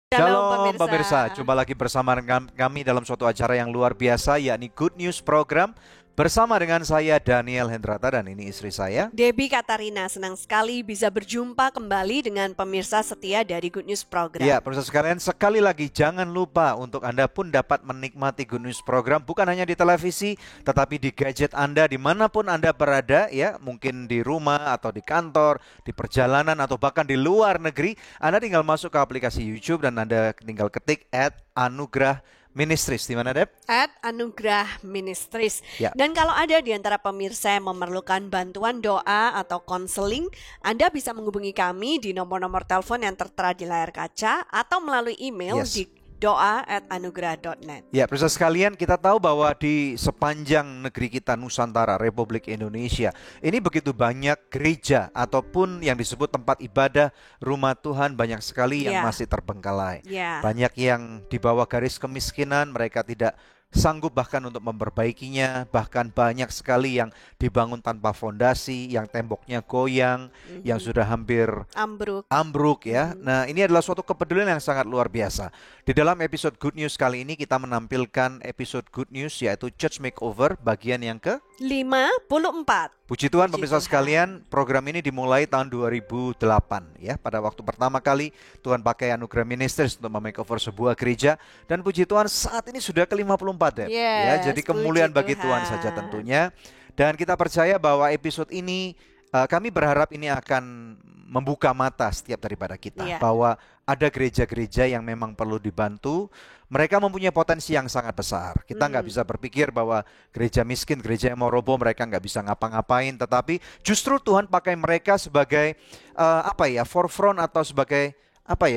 Shalom Shalom pemirsa, pemirsa. jumpa lagi bersama dengan kami dalam suatu acara yang luar biasa, yakni Good News Program. Bersama dengan saya Daniel Hendrata dan ini istri saya. Debbie Katarina, senang sekali bisa berjumpa kembali dengan pemirsa setia dari Good News Program. Ya, pemirsa sekalian, sekali lagi jangan lupa untuk Anda pun dapat menikmati Good News Program bukan hanya di televisi, tetapi di gadget Anda dimanapun Anda berada, ya, mungkin di rumah atau di kantor, di perjalanan atau bahkan di luar negeri. Anda tinggal masuk ke aplikasi YouTube dan Anda tinggal ketik @anugrah Ministries, di mana Deb? @anugrah Ministries. Ya. Dan kalau ada di antara pemirsa yang memerlukan bantuan doa atau konseling, Anda bisa menghubungi kami di nomor-nomor telepon yang tertera di layar kaca atau melalui email Yes. di doa@anugrah.net. Ya, pemirsa sekalian, kita tahu bahwa di sepanjang negeri kita Nusantara, Republik Indonesia, ini begitu banyak gereja ataupun yang disebut tempat ibadah, rumah Tuhan, banyak sekali yang Ya. masih terbengkalai. Ya. Banyak yang di bawah garis kemiskinan, mereka tidak sanggup bahkan untuk memperbaikinya. Bahkan banyak sekali yang dibangun tanpa fondasi, yang temboknya goyang, yang sudah hampir ambruk ya. Nah, ini adalah suatu kepedulian yang sangat luar biasa. Di dalam episode Good News kali ini kita menampilkan episode Good News, yaitu Church Makeover bagian yang ke-54. Puji Tuhan Puji pemirsa Tuhan. sekalian, program ini dimulai tahun 2008 ya. Pada waktu pertama kali Tuhan pakai Anugerah Ministries untuk memakeover sebuah gereja, dan puji Tuhan saat ini sudah ke-54 ya. Yes, Jadi kemuliaan puji bagi Tuhan Tuhan. saja tentunya. Dan kita percaya bahwa episode ini kami berharap ini akan membuka mata setiap daripada kita, Iya. bahwa ada gereja-gereja yang memang perlu dibantu. Mereka mempunyai potensi yang sangat besar. Kita nggak bisa berpikir bahwa gereja miskin, gereja yang mau roboh, mereka nggak bisa ngapa-ngapain. Tetapi justru Tuhan pakai mereka sebagai forefront atau sebagai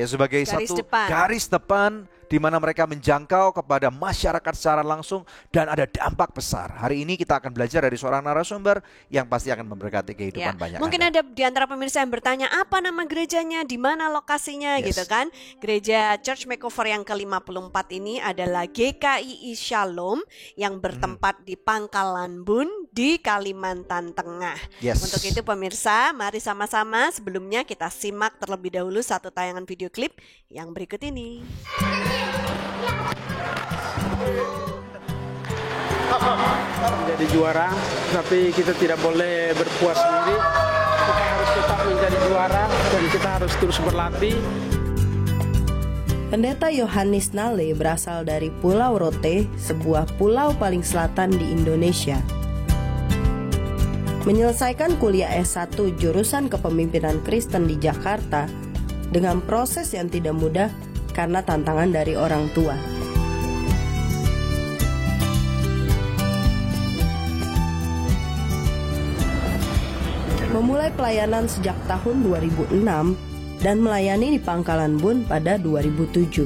sebagai Garis satu depan. garis depan di mana mereka menjangkau kepada masyarakat secara langsung dan ada dampak besar. Hari ini kita akan belajar dari seorang narasumber yang pasti akan memberkati kehidupan banyak Mungkin Anda. ada di antara pemirsa yang bertanya, apa nama gerejanya, di mana lokasinya, Yes. gitu kan? Gereja Church Makeover yang ke-54 ini adalah GKII Shalom yang bertempat di Pangkalan Bun di Kalimantan Tengah. Yes. Untuk itu pemirsa, mari sama-sama sebelumnya kita simak terlebih dahulu satu tayangan video klip yang berikut ini. Menjadi juara, tapi kita tidak boleh berpuas diri. Kita harus tetap menjadi juara dan kita harus terus berlatih. Pendeta Yohanes Nale berasal dari Pulau Rote, sebuah pulau paling selatan di Indonesia. Menyelesaikan kuliah S1 jurusan Kepemimpinan Kristen di Jakarta dengan proses yang tidak mudah karena tantangan dari orang tua. Memulai pelayanan sejak tahun 2006 dan melayani di Pangkalan Bun pada 2007.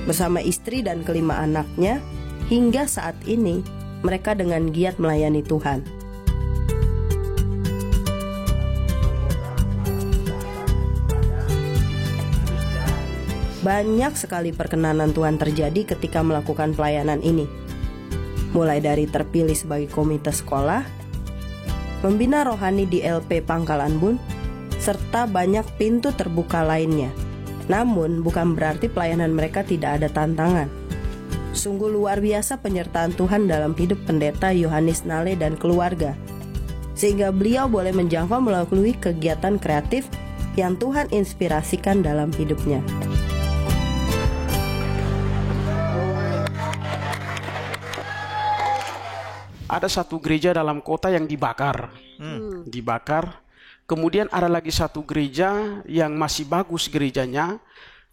Bersama istri dan kelima anaknya, hingga saat ini mereka dengan giat melayani Tuhan. Banyak sekali perkenanan Tuhan terjadi ketika melakukan pelayanan ini. Mulai dari terpilih sebagai komite sekolah, membina rohani di LP Pangkalan Bun, serta banyak pintu terbuka lainnya. Namun bukan berarti pelayanan mereka tidak ada tantangan. Sungguh luar biasa penyertaan Tuhan dalam hidup pendeta Yohanes Nale dan keluarga, sehingga beliau boleh menjangkau melalui kegiatan kreatif yang Tuhan inspirasikan dalam hidupnya. Ada satu gereja dalam kota yang dibakar. Dibakar. Kemudian ada lagi satu gereja yang masih bagus gerejanya,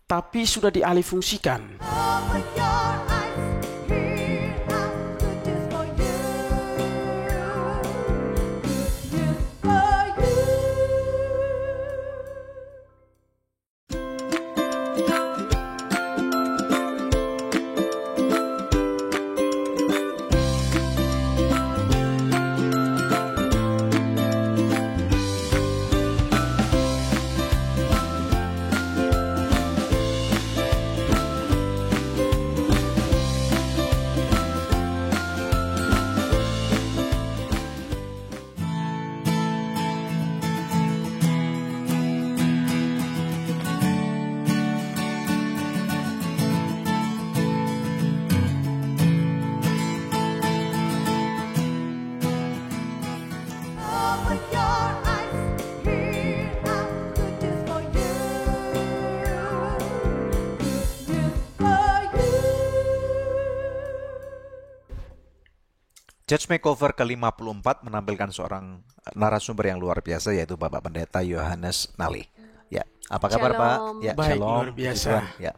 tapi sudah dialihfungsikan. Church Makeover ke-54 menampilkan seorang narasumber yang luar biasa, yaitu Bapak Pendeta Yohanes Nali. Ya, apa kabar Shalom. Pak? Ya, Baik, shalom. luar biasa. Puji Tuhan. Ya.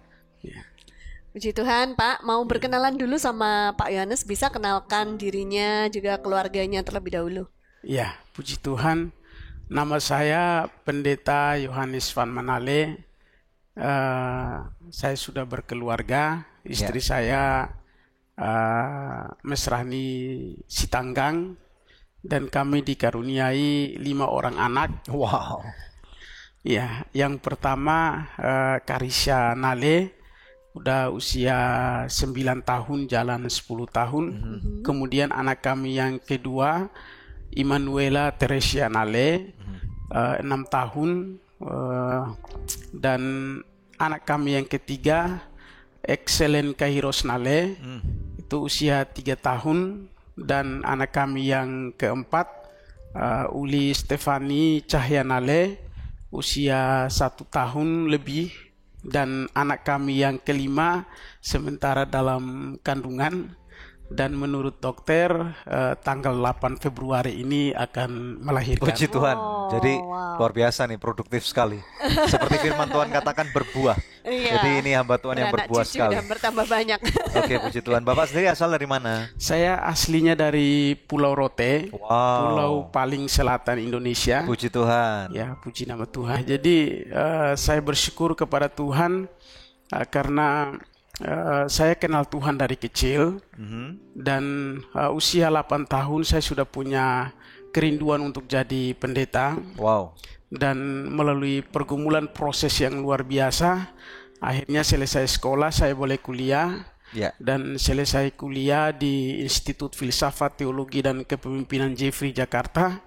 Puji Tuhan, Pak. Mau berkenalan dulu sama Pak Yohanes, bisa kenalkan dirinya juga keluarganya terlebih dahulu. Ya, puji Tuhan. Nama saya Pendeta Yohanes Van Manale. Saya sudah berkeluarga. Istri saya Mesrani Sitanggang, dan kami dikaruniai 5 orang anak. Wow. Ya, yang pertama Karisha Nale, udah usia 9 tahun jalan 10 tahun. Kemudian anak kami yang kedua Immanuela Teresia Nale, 6 tahun. Dan anak kami yang ketiga Excellent Kairos Nale, itu usia 3 tahun. Dan anak kami yang keempat Uli Stefani Cahya Nale, usia 1 tahun lebih. Dan anak kami yang kelima sementara dalam kandungan, dan menurut dokter tanggal 8 Februari ini akan melahirkan. Puji Tuhan. Jadi luar biasa nih, produktif sekali. Seperti firman Tuhan katakan, berbuah. Iya. Jadi ini hamba Tuhan yang Anak berbuah cucu sekali. udah bertambah banyak. Oke, puji Tuhan. Bapak sendiri asal dari mana? Saya aslinya dari Pulau Rote, Wow. pulau paling selatan Indonesia. Puji Tuhan. Ya, puji nama Tuhan. Jadi saya bersyukur kepada Tuhan karena saya kenal Tuhan dari kecil. Dan usia 8 tahun saya sudah punya kerinduan untuk jadi pendeta. Wow. Dan melalui pergumulan proses yang luar biasa, akhirnya selesai sekolah, saya boleh kuliah. Ya. Dan selesai kuliah di Institut Filsafat, Teologi dan Kepemimpinan Jeffrey Jakarta.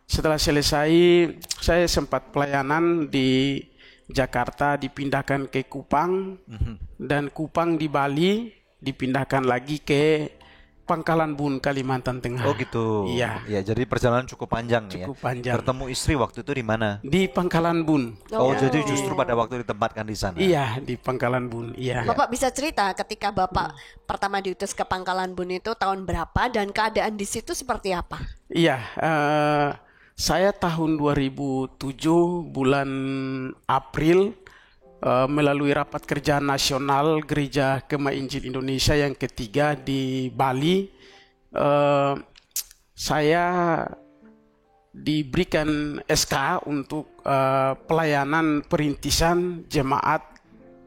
Setelah selesai, saya sempat pelayanan di Jakarta, dipindahkan ke Kupang, dan Kupang di Bali dipindahkan lagi ke Pangkalan Bun, Kalimantan Tengah. Oh gitu. Iya. Ya, jadi perjalanan cukup panjang nih ya. Cukup panjang. Bertemu istri waktu itu di mana? Di Pangkalan Bun. Oh, jadi justru pada waktu ditempatkan di sana. Iya, di Pangkalan Bun. Iya. Bapak bisa cerita ketika Bapak pertama diutus ke Pangkalan Bun itu tahun berapa dan keadaan di situ seperti apa? Iya, saya tahun 2007 bulan April melalui rapat kerja nasional Gereja Kemah Injil Indonesia yang ketiga di Bali, saya diberikan SK untuk pelayanan perintisan jemaat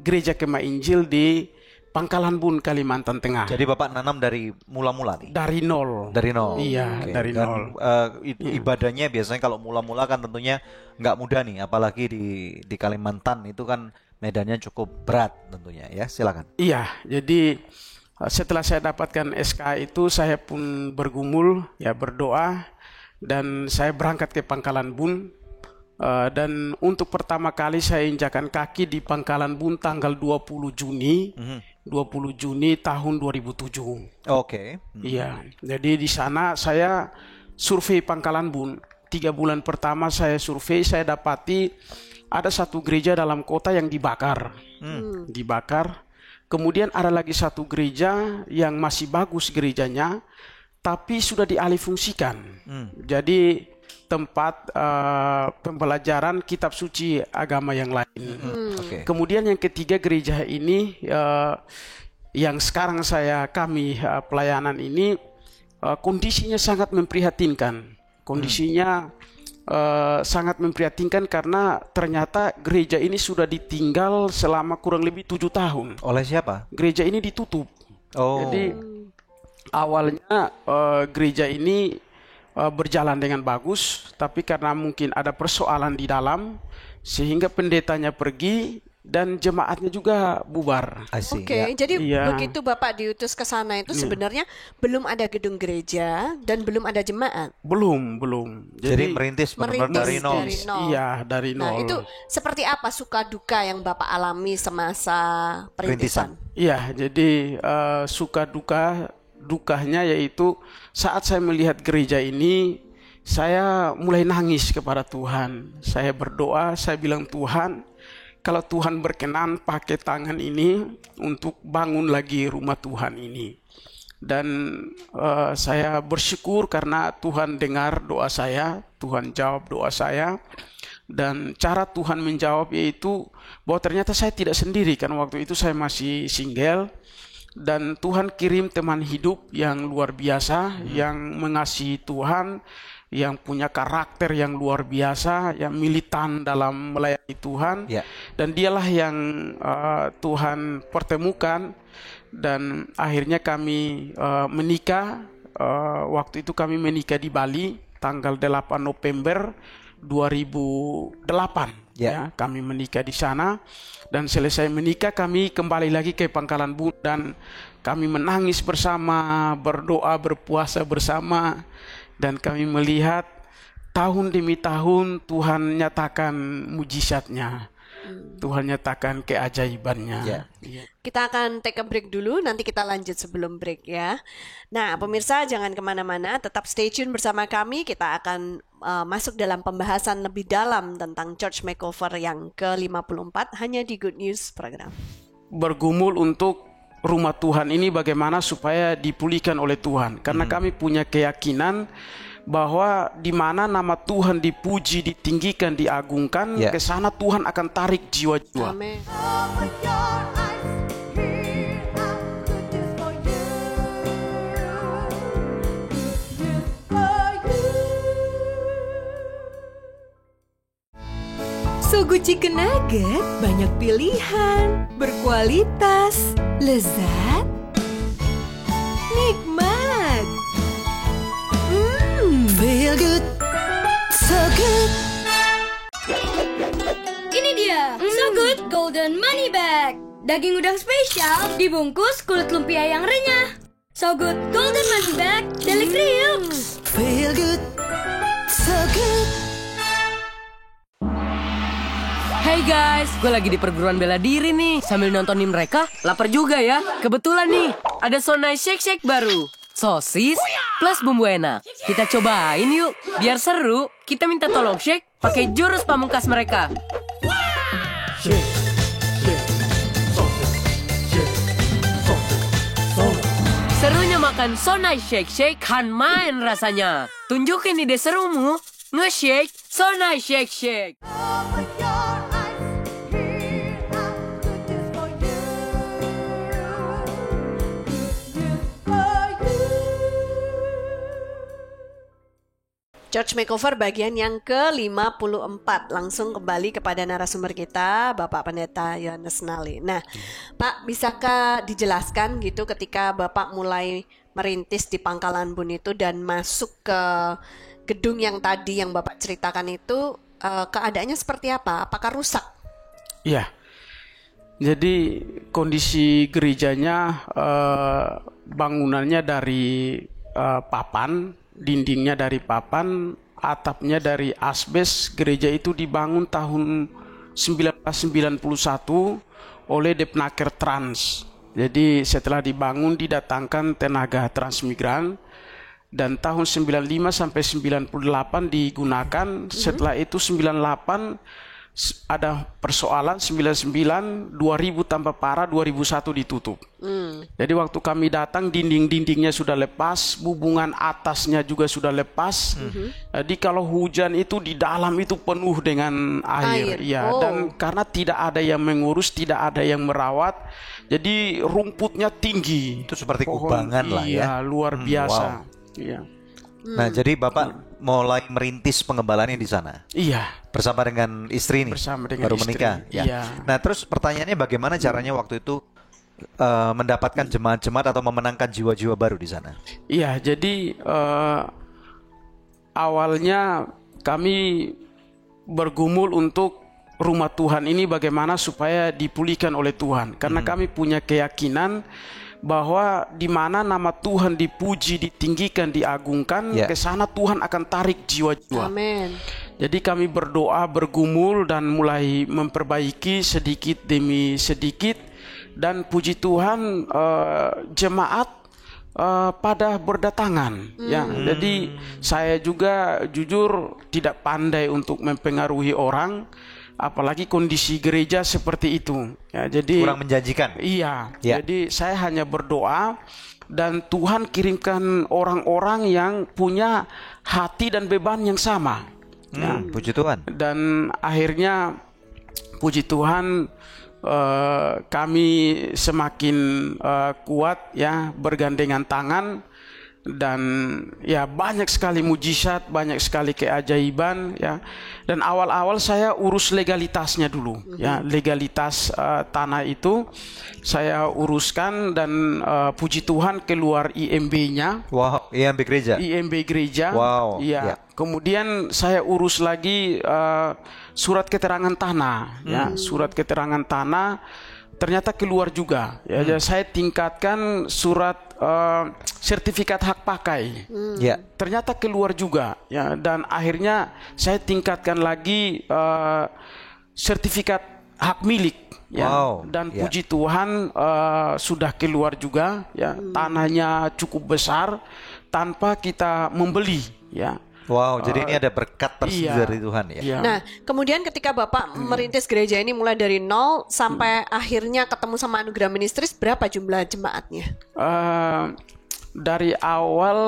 Gereja Kemah Injil di Pangkalan Bun, Kalimantan Tengah. Jadi Bapak nanam dari mula-mula nih? Dari nol. Dari nol? Iya, Oke. dari Dan, nol. ibadahnya biasanya kalau mula-mula kan tentunya nggak mudah nih, apalagi di Kalimantan itu kan medannya cukup berat tentunya ya. Silakan. Iya, jadi setelah saya dapatkan SK itu saya pun bergumul, ya berdoa, dan saya berangkat ke Pangkalan Bun. Dan untuk pertama kali saya injakan kaki di Pangkalan Bun tanggal 20 Juni 20 Juni tahun 2007. Oke. Iya, jadi di sana saya survei Pangkalan Bun. 3 bulan pertama saya survei, saya dapati ada satu gereja dalam kota yang dibakar. Dibakar. Kemudian ada lagi satu gereja yang masih bagus gerejanya, tapi sudah dialihfungsikan. Jadi tempat pembelajaran kitab suci agama yang lain. Oke. Kemudian yang ketiga, gereja ini yang sekarang kami pelayanan ini kondisinya sangat memprihatinkan. Kondisinya sangat memprihatinkan karena ternyata gereja ini sudah ditinggal selama kurang lebih 7 tahun. Oleh siapa? Gereja ini ditutup. Oh. Jadi awalnya gereja ini berjalan dengan bagus, tapi karena mungkin ada persoalan di dalam, sehingga pendetanya pergi dan jemaatnya juga bubar. I see, Oke, ya. jadi Iya. begitu Bapak diutus ke sana itu sebenarnya belum ada gedung gereja dan belum ada jemaat. Belum. Jadi merintis benar-benar dari Merintis nol. dari nol. Iya, dari Nah, nol. itu seperti apa suka duka yang Bapak alami semasa perintisan? Iya, jadi suka dukanya yaitu saat saya melihat gereja ini, saya mulai nangis kepada Tuhan. Saya berdoa, saya bilang, Tuhan, kalau Tuhan berkenan pakai tangan ini untuk bangun lagi rumah Tuhan ini. Dan saya bersyukur karena Tuhan dengar doa saya, Tuhan jawab doa saya. Dan cara Tuhan menjawab yaitu bahwa ternyata saya tidak sendiri, kan waktu itu saya masih single. Dan Tuhan kirim teman hidup yang luar biasa, yang mengasihi Tuhan, yang punya karakter yang luar biasa, yang militan dalam melayani Tuhan. Dan dialah yang Tuhan pertemukan. Dan akhirnya kami menikah. Waktu itu kami menikah di Bali tanggal 8 November 2008. Ya, kami menikah di sana. Dan selesai menikah kami kembali lagi ke Pangkalan Bun, dan kami menangis bersama, berdoa, berpuasa bersama, dan kami melihat tahun demi tahun Tuhan nyatakan mujizatnya, Tuhan nyatakan keajaibannya. Kita akan take a break dulu, nanti kita lanjut sebelum break ya. Nah, pemirsa jangan kemana-mana, tetap stay tune bersama kami. Kita akan masuk dalam pembahasan lebih dalam tentang Church Makeover yang ke-54 hanya di Good News Program. Bergumul untuk rumah Tuhan ini bagaimana supaya dipulihkan oleh Tuhan. Karena kami punya keyakinan bahwa di mana nama Tuhan dipuji, ditinggikan, diagungkan, ke sana Tuhan akan tarik jiwa-jiwa. Amin. Sogo Chicken Nugget banyak pilihan, berkualitas, lezat, nikmat. Feel good, so good. Ini dia, So Good Golden Money Bag. Daging udang spesial dibungkus kulit lumpia yang renyah. So Good Golden Money Bag, delik kriuk. Feel good, so good. Hey guys, gue lagi di perguruan bela diri nih. Sambil nontonin mereka, lapar juga ya. Kebetulan nih, ada Sonai Shake Shake baru. Sosis plus bumbu enak. Kita cobain yuk. Biar seru, kita minta tolong Shake pakai jurus pamungkas mereka. Serunya makan Sonai Shake Shake kan main rasanya. Tunjukin ide serumu. Nge-shake Sonai Shake Shake. Church Makeover bagian yang ke-54. Langsung kembali kepada narasumber kita, Bapak Pendeta Yohanes Nali. Nah, Pak, bisakah dijelaskan gitu ketika Bapak mulai merintis di Pangkalan Bun itu dan masuk ke gedung yang tadi yang Bapak ceritakan itu, keadaannya seperti apa? Apakah rusak? Iya. Jadi kondisi gerejanya, bangunannya dari papan, dindingnya dari papan, atapnya dari asbes. Gereja itu dibangun tahun 1991 oleh Depnaker Trans. Jadi setelah dibangun didatangkan tenaga transmigran, dan tahun 95 sampai 98 digunakan. Setelah itu 98 ada persoalan, 99, 2000 tambah parah, 2001 ditutup. Jadi waktu kami datang dinding-dindingnya sudah lepas, bubungan atasnya juga sudah lepas. Jadi kalau hujan itu di dalam itu penuh dengan air. Ya, dan karena tidak ada yang mengurus, tidak ada yang merawat, jadi rumputnya tinggi. Itu seperti kubangan lah ya. Iya, luar biasa. Iya. Nah, jadi Bapak mulai merintis pengembalaan di sana. Iya. Bersama dengan istri nih. Bersama dengan baru istri. menikah. Ya. Iya. Nah, terus pertanyaannya bagaimana caranya waktu itu mendapatkan jemaat-jemaat atau memenangkan jiwa-jiwa baru di sana? Iya, jadi awalnya kami bergumul untuk rumah Tuhan ini bagaimana supaya dipulihkan oleh Tuhan. Karena kami punya keyakinan bahwa di mana nama Tuhan dipuji, ditinggikan, diagungkan, ke sana Tuhan akan tarik jiwa-jiwa. Amin. Jadi kami berdoa, bergumul, dan mulai memperbaiki sedikit demi sedikit. Dan puji Tuhan, jemaat pada berdatangan. Ya, jadi saya juga jujur tidak pandai untuk mempengaruhi orang, apalagi kondisi gereja seperti itu. Ya, jadi kurang menjanjikan. Iya. Jadi saya hanya berdoa dan Tuhan kirimkan orang-orang yang punya hati dan beban yang sama. Ya. Puji Tuhan. Dan akhirnya puji Tuhan kami semakin kuat ya, bergandengan tangan, dan ya banyak sekali mujizat, banyak sekali keajaiban ya. Dan awal-awal saya urus legalitasnya dulu ya, legalitas tanah itu saya uruskan, dan puji Tuhan keluar IMB-nya. Wow, IMB gereja. IMB gereja. Wow. Ya. Kemudian saya urus lagi surat keterangan tanah ya, surat keterangan tanah ternyata keluar juga ya. Jadi saya tingkatkan surat sertifikat hak pakai. Ya. Ternyata keluar juga ya, dan akhirnya saya tingkatkan lagi sertifikat hak milik ya. Wow. Dan puji Tuhan sudah keluar juga ya. Tanahnya cukup besar tanpa kita membeli ya. Wow, jadi ini ada berkat tersendiri iya, dari Tuhan ya. iya. Nah, kemudian ketika Bapak merintis gereja ini mulai dari nol sampai akhirnya ketemu sama Anugerah Ministries, berapa jumlah jemaatnya? Dari awal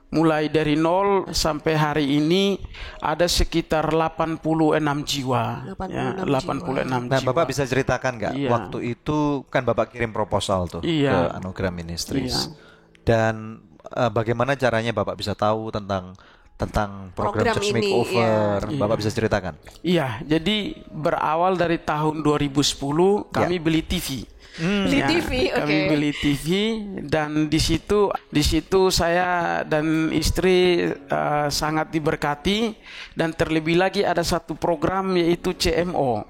mulai dari nol sampai hari ini ada sekitar 86 jiwa. 86 jiwa. Nah, Bapak bisa ceritakan nggak Iya. waktu itu kan Bapak kirim proposal tuh Iya. ke Anugerah Ministries. Iya. Dan bagaimana caranya Bapak bisa tahu tentang program Church ini, Makeover? iya. Bapak bisa ceritakan? Iya, jadi berawal dari tahun 2010 kami beli TV. Beli TV, oke. Kami beli TV, dan di situ saya dan istri sangat diberkati, dan terlebih lagi ada satu program yaitu CMO,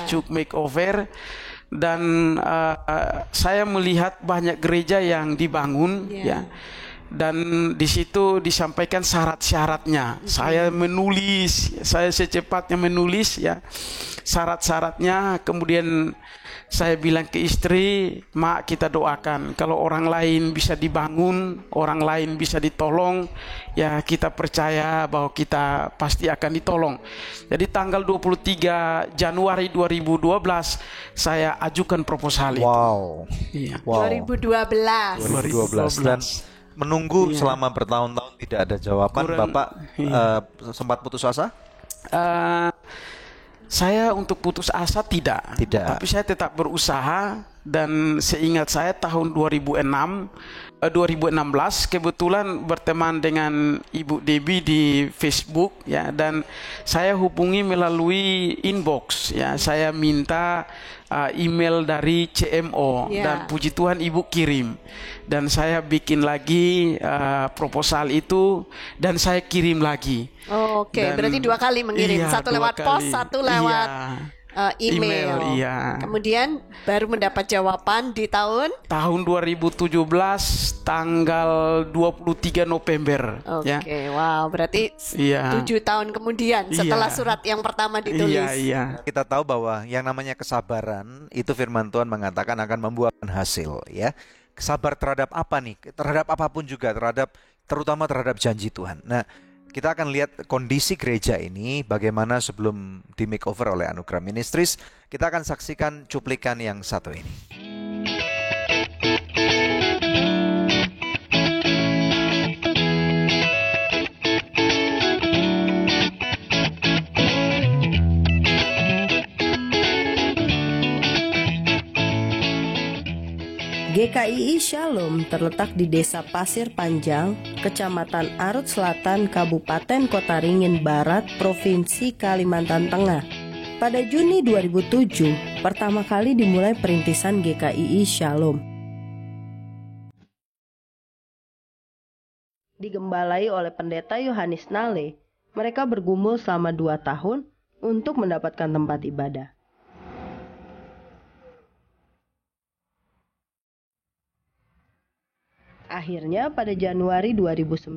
Church Makeover. Dan saya melihat banyak gereja yang dibangun ya. Dan di situ disampaikan syarat-syaratnya. Saya secepatnya menulis ya syarat-syaratnya. Kemudian saya bilang ke istri, "Mak, kita doakan kalau orang lain bisa dibangun, orang lain bisa ditolong, ya kita percaya bahwa kita pasti akan ditolong." Jadi tanggal 23 Januari 2012 saya ajukan proposal itu. Wow. Iya. Wow. 2012. Dan menunggu selama bertahun-tahun tidak ada jawaban. Bapak sempat putus asa? Saya untuk putus asa tidak. Tapi saya tetap berusaha, dan seingat saya tahun 2016 kebetulan berteman dengan Ibu Debbie di Facebook ya, dan saya hubungi melalui inbox ya. Saya minta email dari CMO dan puji Tuhan Ibu kirim, dan saya bikin lagi proposal itu dan saya kirim lagi. Oke, berarti 2 kali mengirim, satu lewat pos, satu lewat email. Iya. Kemudian baru mendapat jawaban di tahun 2017 tanggal 23 November. Oke, wow, berarti 7 tahun kemudian setelah surat yang pertama ditulis. Iya. Kita tahu bahwa yang namanya kesabaran itu firman Tuhan mengatakan akan membuahkan hasil ya. Sabar terhadap apa nih? Terhadap apapun juga, terutama terhadap janji Tuhan. Nah, kita akan lihat kondisi gereja ini bagaimana sebelum di makeover oleh Anugerah Ministries. Kita akan saksikan cuplikan yang satu ini. GKII Shalom terletak di Desa Pasir Panjang, Kecamatan Arut Selatan, Kabupaten Kota Ringin Barat, Provinsi Kalimantan Tengah. Pada Juni 2007, pertama kali dimulai perintisan GKII Shalom. Digembalai oleh Pendeta Yohanes Nale, mereka bergumul selama 2 tahun untuk mendapatkan tempat ibadah. Akhirnya pada Januari 2009,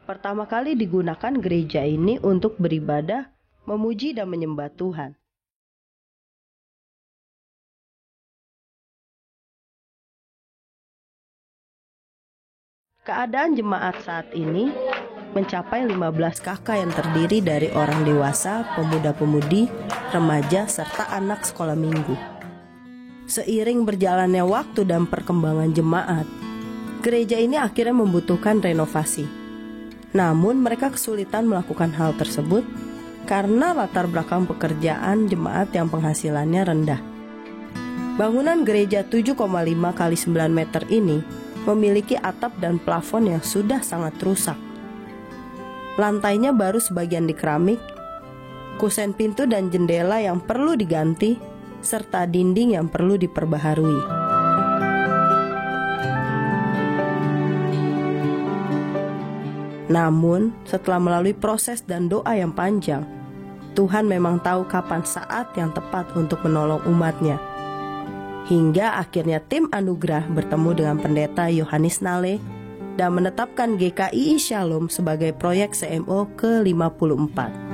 pertama kali digunakan gereja ini untuk beribadah, memuji dan menyembah Tuhan. Keadaan jemaat saat ini mencapai 15 kakak yang terdiri dari orang dewasa, pemuda-pemudi, remaja, serta anak sekolah minggu. Seiring berjalannya waktu dan perkembangan jemaat, gereja ini akhirnya membutuhkan renovasi. Namun mereka kesulitan melakukan hal tersebut karena latar belakang pekerjaan jemaat yang penghasilannya rendah. Bangunan gereja 7,5 kali 9 meter ini memiliki atap dan plafon yang sudah sangat rusak. Lantainya baru sebagian di keramik, kusen pintu dan jendela yang perlu diganti, serta dinding yang perlu diperbaharui. Namun, setelah melalui proses dan doa yang panjang, Tuhan memang tahu kapan saat yang tepat untuk menolong umatnya. Hingga akhirnya tim anugerah bertemu dengan pendeta Yohanes Nale dan menetapkan GKI Shalom sebagai proyek CMO ke-54.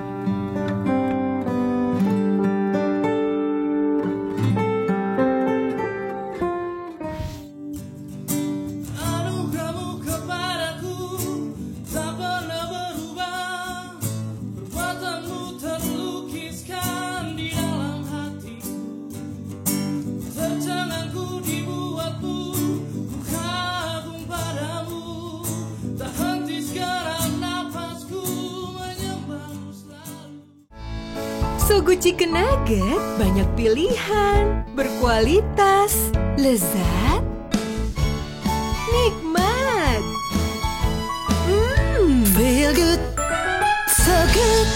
Sogo Chicken Nugget banyak pilihan, berkualitas, lezat, nikmat. Feel good, so good.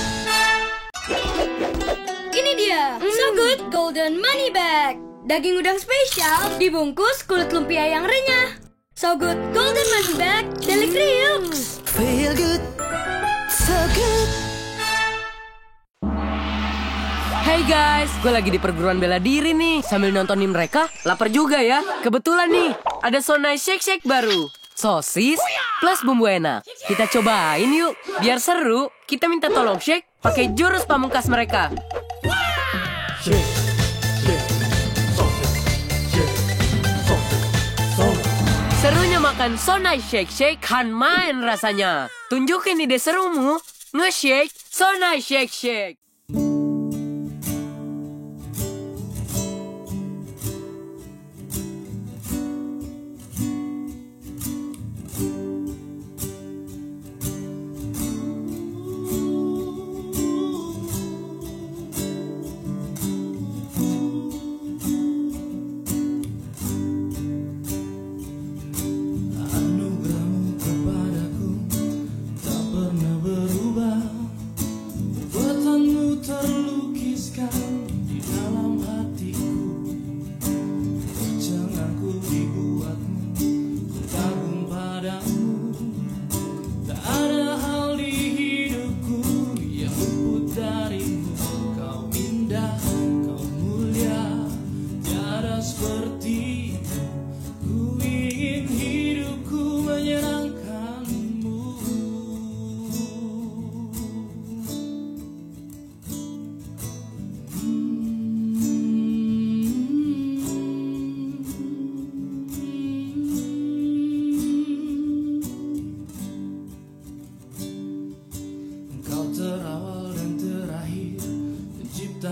Ini dia, So Good Golden Money Bag. Daging udang spesial dibungkus kulit lumpia yang renyah. So Good Golden Money Bag, Deli Kriuk. Feel good, so good. Hey guys, gue lagi di perguruan bela diri nih. Sambil nontonin mereka, lapar juga ya. Kebetulan nih, ada Sonai Shake Shake baru. Sosis plus bumbu enak. Kita cobain yuk. Biar seru, kita minta tolong Shake pakai jurus pamungkas mereka. Serunya makan Sonai Shake Shake kan main rasanya. Tunjukin ide serumu. Nge-shake Sonai Shake Shake.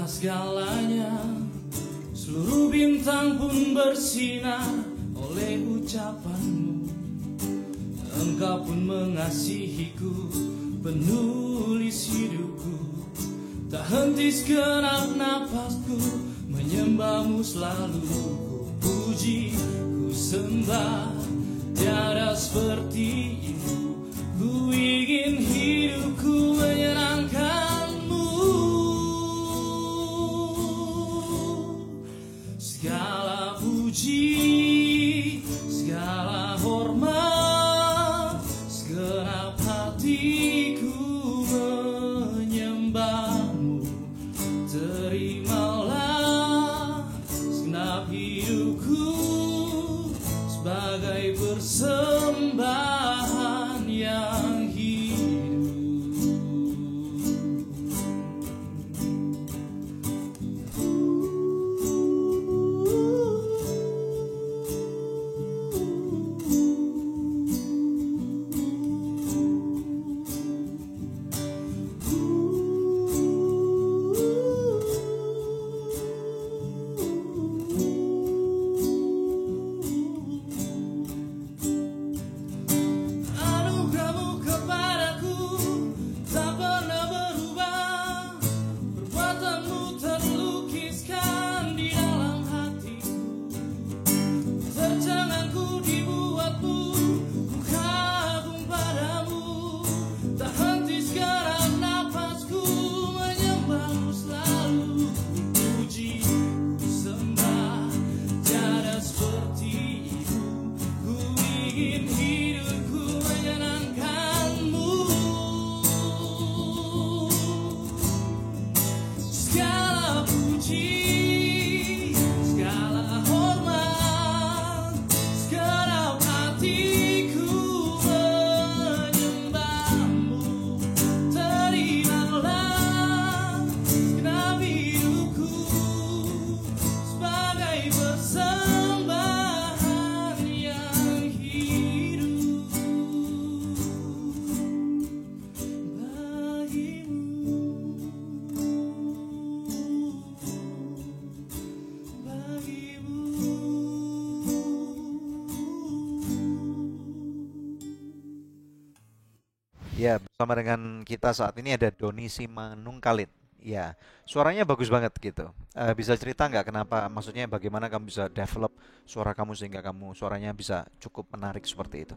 Segalanya, seluruh bintang pun bersinar oleh ucapanmu. Engkau pun mengasihiku, penulis hidupku. Tak henti segenap napasku, menyembahmu selalu. Ku puji, ku sembah, tiada sepertimu. Ku ingin hidupku menyenangkan. Segala puji, segala hormat, segenap hatiku menyembahmu. Terimalah segenap hidupku sebagai persembahan yang hidup. persembahan yang hidup Ya, bersama dengan kita saat ini ada Doni Simanungkalit. Ya, suaranya bagus banget gitu. Bisa cerita nggak kenapa, maksudnya bagaimana kamu bisa develop suara kamu sehingga kamu suaranya bisa cukup menarik seperti itu?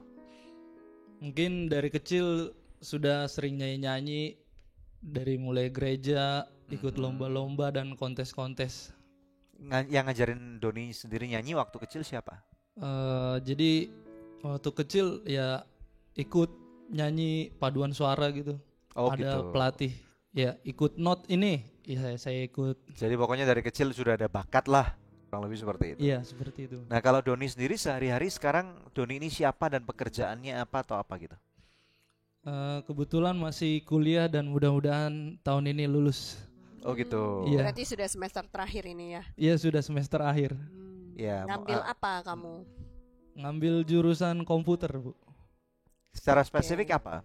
Mungkin dari kecil sudah sering nyanyi-nyanyi, dari mulai gereja, ikut lomba-lomba dan kontes-kontes. Yang ngajarin Doni sendiri nyanyi waktu kecil siapa? Jadi waktu kecil ya ikut nyanyi paduan suara gitu. Oh, Ada gitu. pelatih. Ya ikut not ini. Ya saya ikut. Jadi pokoknya dari kecil sudah ada bakat lah, kurang lebih seperti itu. Iya seperti itu. Nah, kalau Doni sendiri sehari-hari sekarang, Doni ini siapa dan pekerjaannya apa atau apa gitu? Kebetulan masih kuliah dan mudah-mudahan tahun ini lulus. Oh gitu. Iya. Berarti sudah semester terakhir ini ya. Iya sudah semester akhir. Ya, Ngambil apa kamu? Ngambil jurusan komputer, Bu. secara spesifik apa?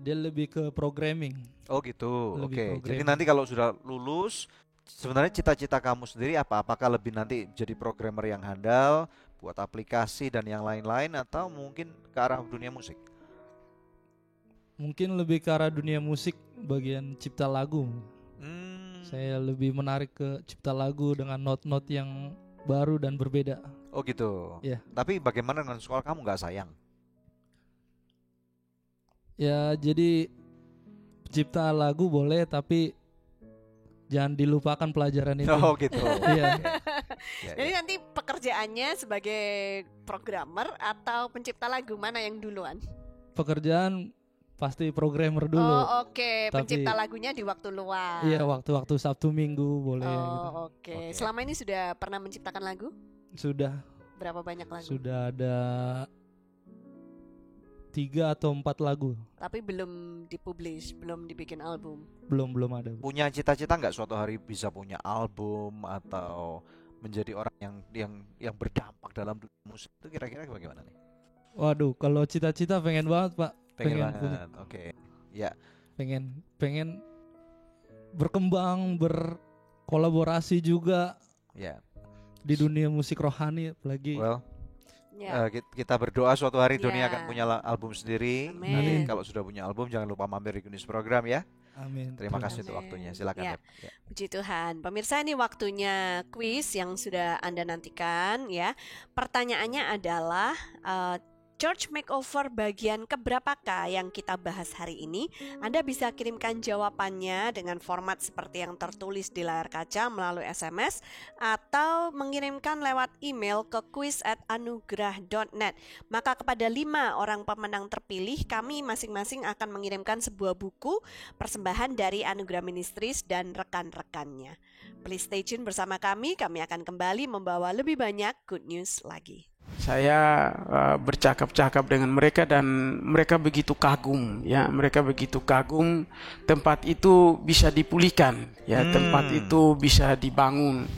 Dia lebih ke programming. Oh gitu. Lebih Oke. Jadi programming. nanti kalau sudah lulus, sebenarnya cita-cita kamu sendiri apa? Apakah lebih nanti jadi programmer yang handal, buat aplikasi dan yang lain-lain, atau mungkin ke arah dunia musik? Mungkin lebih ke arah dunia musik, bagian cipta lagu. Saya lebih menarik ke cipta lagu dengan not-not yang baru dan berbeda. Oh gitu. Iya. Tapi bagaimana dengan sekolah kamu, nggak sayang? Ya jadi cipta lagu boleh, tapi jangan dilupakan pelajaran itu. Oh gitu. Iya. Ya, Jadi ya. nanti pekerjaannya sebagai programmer atau pencipta lagu, mana yang duluan? Pekerjaan pasti programmer dulu. Oh oke, Tapi- pencipta lagunya di waktu luang. Iya, waktu-waktu Sabtu Minggu boleh gitu. Oh oke. Selama ini sudah pernah menciptakan lagu? Sudah Berapa banyak lagu? sudah ada 3 atau 4 lagu. Tapi belum dipublish, belum dibikin album. Belum ada. Bu. Punya cita-cita nggak suatu hari bisa punya album atau menjadi orang yang berdampak dalam dunia musik itu, kira-kira bagaimana nih? Waduh, kalau cita-cita pengen banget, Pak. Pengen punya- banget. Oke. Ya. pengen berkembang, berkolaborasi juga Ya. di dunia musik rohani apalagi. Well, Ya. kita berdoa suatu hari Doni Ya. akan punya album sendiri. Amin. Nanti kalau sudah punya album jangan lupa mampir di Kunis Program ya. Amin. Terima kasih untuk waktunya. Silakan Ya. Dep. Ya. Puji Tuhan. Pemirsa, ini waktunya kuis yang sudah Anda nantikan ya. Pertanyaannya adalah Church Makeover bagian keberapakah yang kita bahas hari ini? Anda bisa kirimkan jawabannya dengan format seperti yang tertulis di layar kaca melalui SMS atau mengirimkan lewat email ke quiz@anugerah.net. Maka kepada 5 orang pemenang terpilih, kami masing-masing akan mengirimkan sebuah buku persembahan dari Anugerah Ministries dan rekan-rekannya. Please stay tune bersama kami akan kembali membawa lebih banyak good news lagi. Saya bercakap-cakap dengan mereka dan mereka begitu kagum, ya. Mereka begitu kagum, tempat itu bisa dipulihkan, ya. Tempat itu bisa dibangun.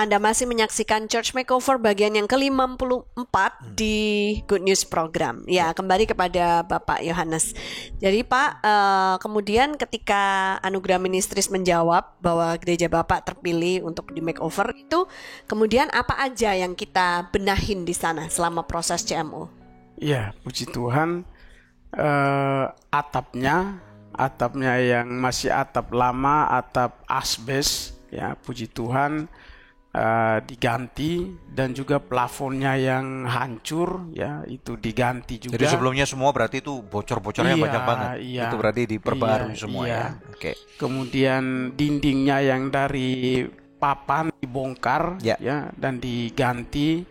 Anda masih menyaksikan Church Makeover bagian yang ke-54 di Good News Program. Ya, kembali kepada Bapak Yohanes. Jadi Pak, kemudian ketika Anugerah Ministries menjawab bahwa gereja Bapak terpilih untuk di makeover itu, kemudian apa aja yang kita benahin di sana selama proses CMO? Ya, puji Tuhan, atapnya yang masih atap lama, atap asbes, ya puji Tuhan, diganti, dan juga plafonnya yang hancur, ya itu diganti juga. Jadi sebelumnya semua berarti itu bocor-bocornya banyak banget. Iya, itu berarti diperbarui semua ya. Oke. Kemudian dindingnya yang dari papan dibongkar, ya dan diganti.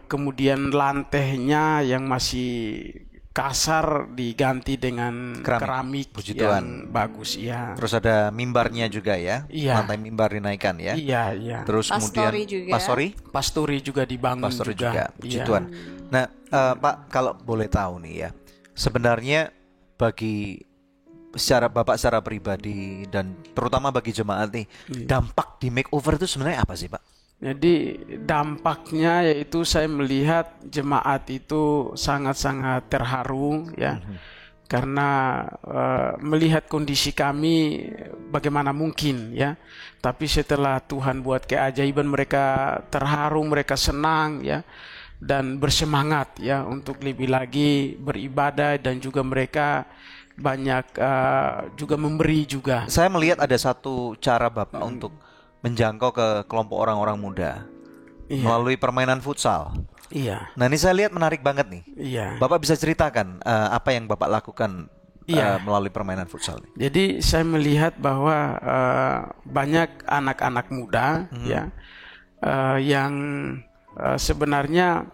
Kemudian lantainya yang masih kasar diganti dengan keramik yang bagus, ya. Terus ada mimbarnya juga ya, lantai mimbar dinaikkan ya. Iya. Terus Pastori kemudian juga. Pastori juga dibangun juga. Puji Tuhan. Nah, Pak, kalau boleh tahu nih ya, sebenarnya bagi Bapak secara pribadi dan terutama bagi jemaat nih, dampak di makeover itu sebenarnya apa sih, Pak? Jadi dampaknya yaitu saya melihat jemaat itu sangat-sangat terharu, ya, karena melihat kondisi kami bagaimana mungkin, ya, tapi setelah Tuhan buat keajaiban, mereka terharu, mereka senang, ya, dan bersemangat, ya, untuk lebih lagi beribadah, dan juga mereka banyak juga memberi juga. Saya melihat ada satu cara Bapak untuk menjangkau ke kelompok orang-orang muda melalui permainan futsal. Iya. Nah, ini saya lihat menarik banget nih. Iya. Bapak bisa ceritakan apa yang Bapak lakukan melalui permainan futsal? Jadi saya melihat bahwa banyak anak-anak muda, ya, yang sebenarnya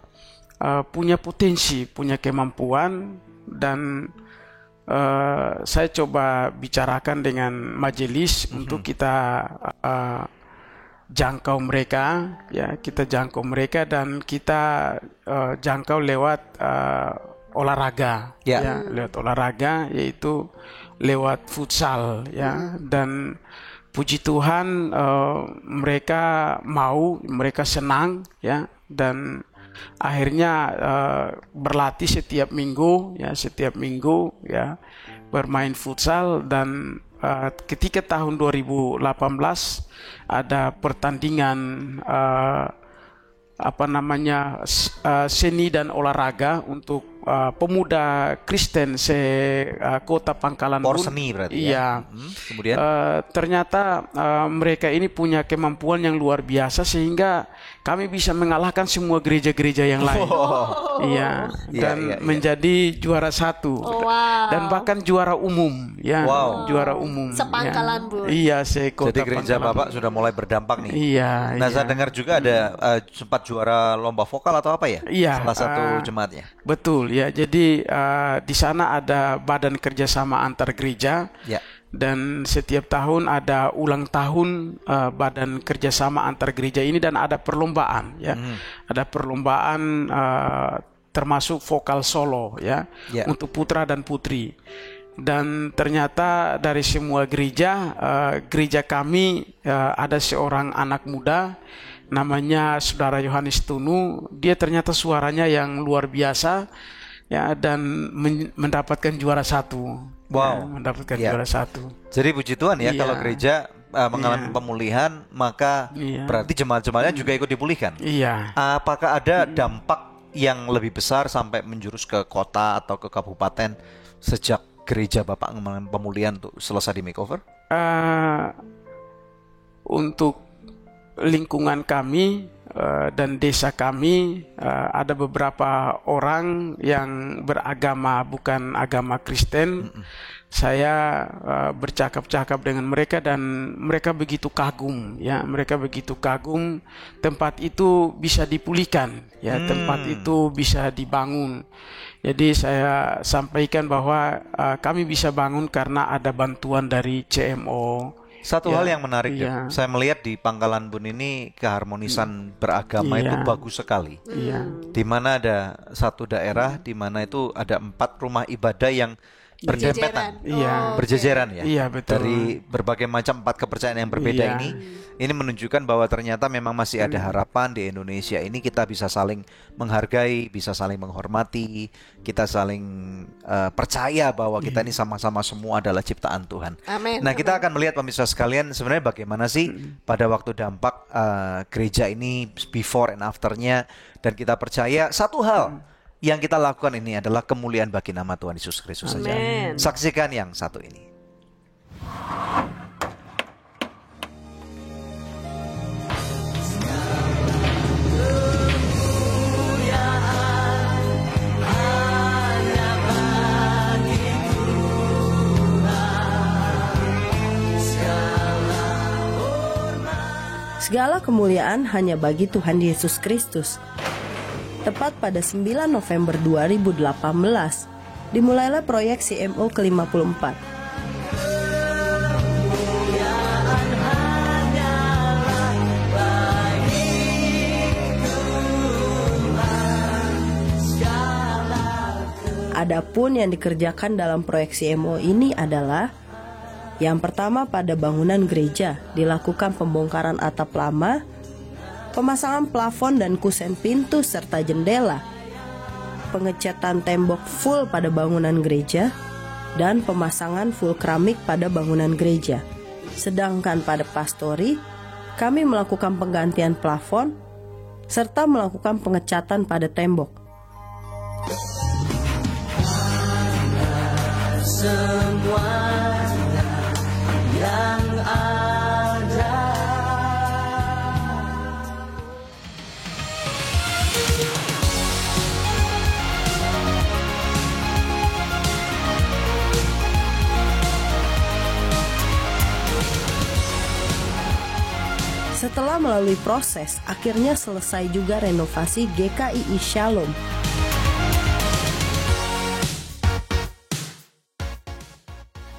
punya potensi, punya kemampuan, dan saya coba bicarakan dengan majelis untuk kita jangkau mereka, ya, kita jangkau mereka dan kita jangkau lewat olahraga, ya, lewat olahraga, yaitu lewat futsal, ya, dan puji Tuhan mereka mau, mereka senang, ya, dan akhirnya berlatih setiap minggu, ya, bermain futsal. Dan ketika tahun 2018 ada pertandingan seni dan olahraga untuk pemuda Kristen kota Pangkalan Bun. Seni berarti, iya. Kemudian ternyata mereka ini punya kemampuan yang luar biasa sehingga kami bisa mengalahkan semua gereja-gereja yang lain. Iya, dan menjadi juara 1. Dan bahkan juara umum, ya. Juara umum. Sepangkalan Bun. Iya, sekota. Jadi gereja Bapak sudah mulai berdampak nih. Iya. Nah, saya dengar juga ada sempat juara lomba vokal atau apa ya? Iya. Salah satu jemaatnya. Betul, ya. Jadi di sana ada badan kerjasama antar gereja. Ya. Dan setiap tahun ada ulang tahun badan kerjasama antar gereja ini, dan ada perlombaan, ya. Ada perlombaan termasuk vokal solo, ya, untuk putra dan putri. Dan ternyata dari semua gereja, gereja kami ada seorang anak muda namanya Saudara Yohanes Tunu. Dia ternyata suaranya yang luar biasa, ya, dan mendapatkan juara 1. Ya, mendapatkan juara 1. Jadi puji Tuhan, ya, kalau gereja mengalami pemulihan, maka berarti jemaat-jemaatnya juga ikut dipulihkan. Iya. Apakah ada dampak yang lebih besar sampai menjurus ke kota atau ke kabupaten sejak gereja Bapak mengalami pemulihan untuk selesai di makeover? Untuk lingkungan kami dan desa kami, ada beberapa orang yang beragama bukan agama Kristen. Saya bercakap-cakap dengan mereka dan mereka begitu kagum, ya, mereka begitu kagum tempat itu bisa dipulihkan, ya, tempat itu bisa dibangun. Jadi saya sampaikan bahwa kami bisa bangun karena ada bantuan dari CMO. Satu hal yang menarik, saya melihat di Pangkalan Bun ini keharmonisan beragama itu bagus sekali. Di mana ada satu daerah di mana itu ada 4 rumah ibadah yang berdempetan, Iya. berjejeran ya. Iya, betul. Dari berbagai macam 4 kepercayaan yang berbeda ini menunjukkan bahwa ternyata memang masih ada harapan di Indonesia ini. Kita bisa saling menghargai, bisa saling menghormati, kita saling percaya bahwa kita ini sama-sama semua adalah ciptaan Tuhan. Amin. Nah, kita akan melihat pemirsa sekalian sebenarnya bagaimana sih pada waktu dampak gereja ini before and afternya, dan kita percaya satu hal yang kita lakukan ini adalah kemuliaan bagi nama Tuhan Yesus Kristus saja. Saksikan yang satu ini. Segala kemuliaan hanya bagi Tuhan Yesus Kristus. Tepat pada 9 November 2018, dimulailah proyek CMO ke-54. Adapun yang dikerjakan dalam proyek CMO ini adalah: yang pertama, pada bangunan gereja dilakukan pembongkaran atap lama, pemasangan plafon dan kusen pintu serta jendela, pengecatan tembok full pada bangunan gereja, dan pemasangan full keramik pada bangunan gereja. Sedangkan pada pastori, kami melakukan penggantian plafon serta melakukan pengecatan pada tembok. Setelah melalui proses, akhirnya selesai juga renovasi GKII Shalom.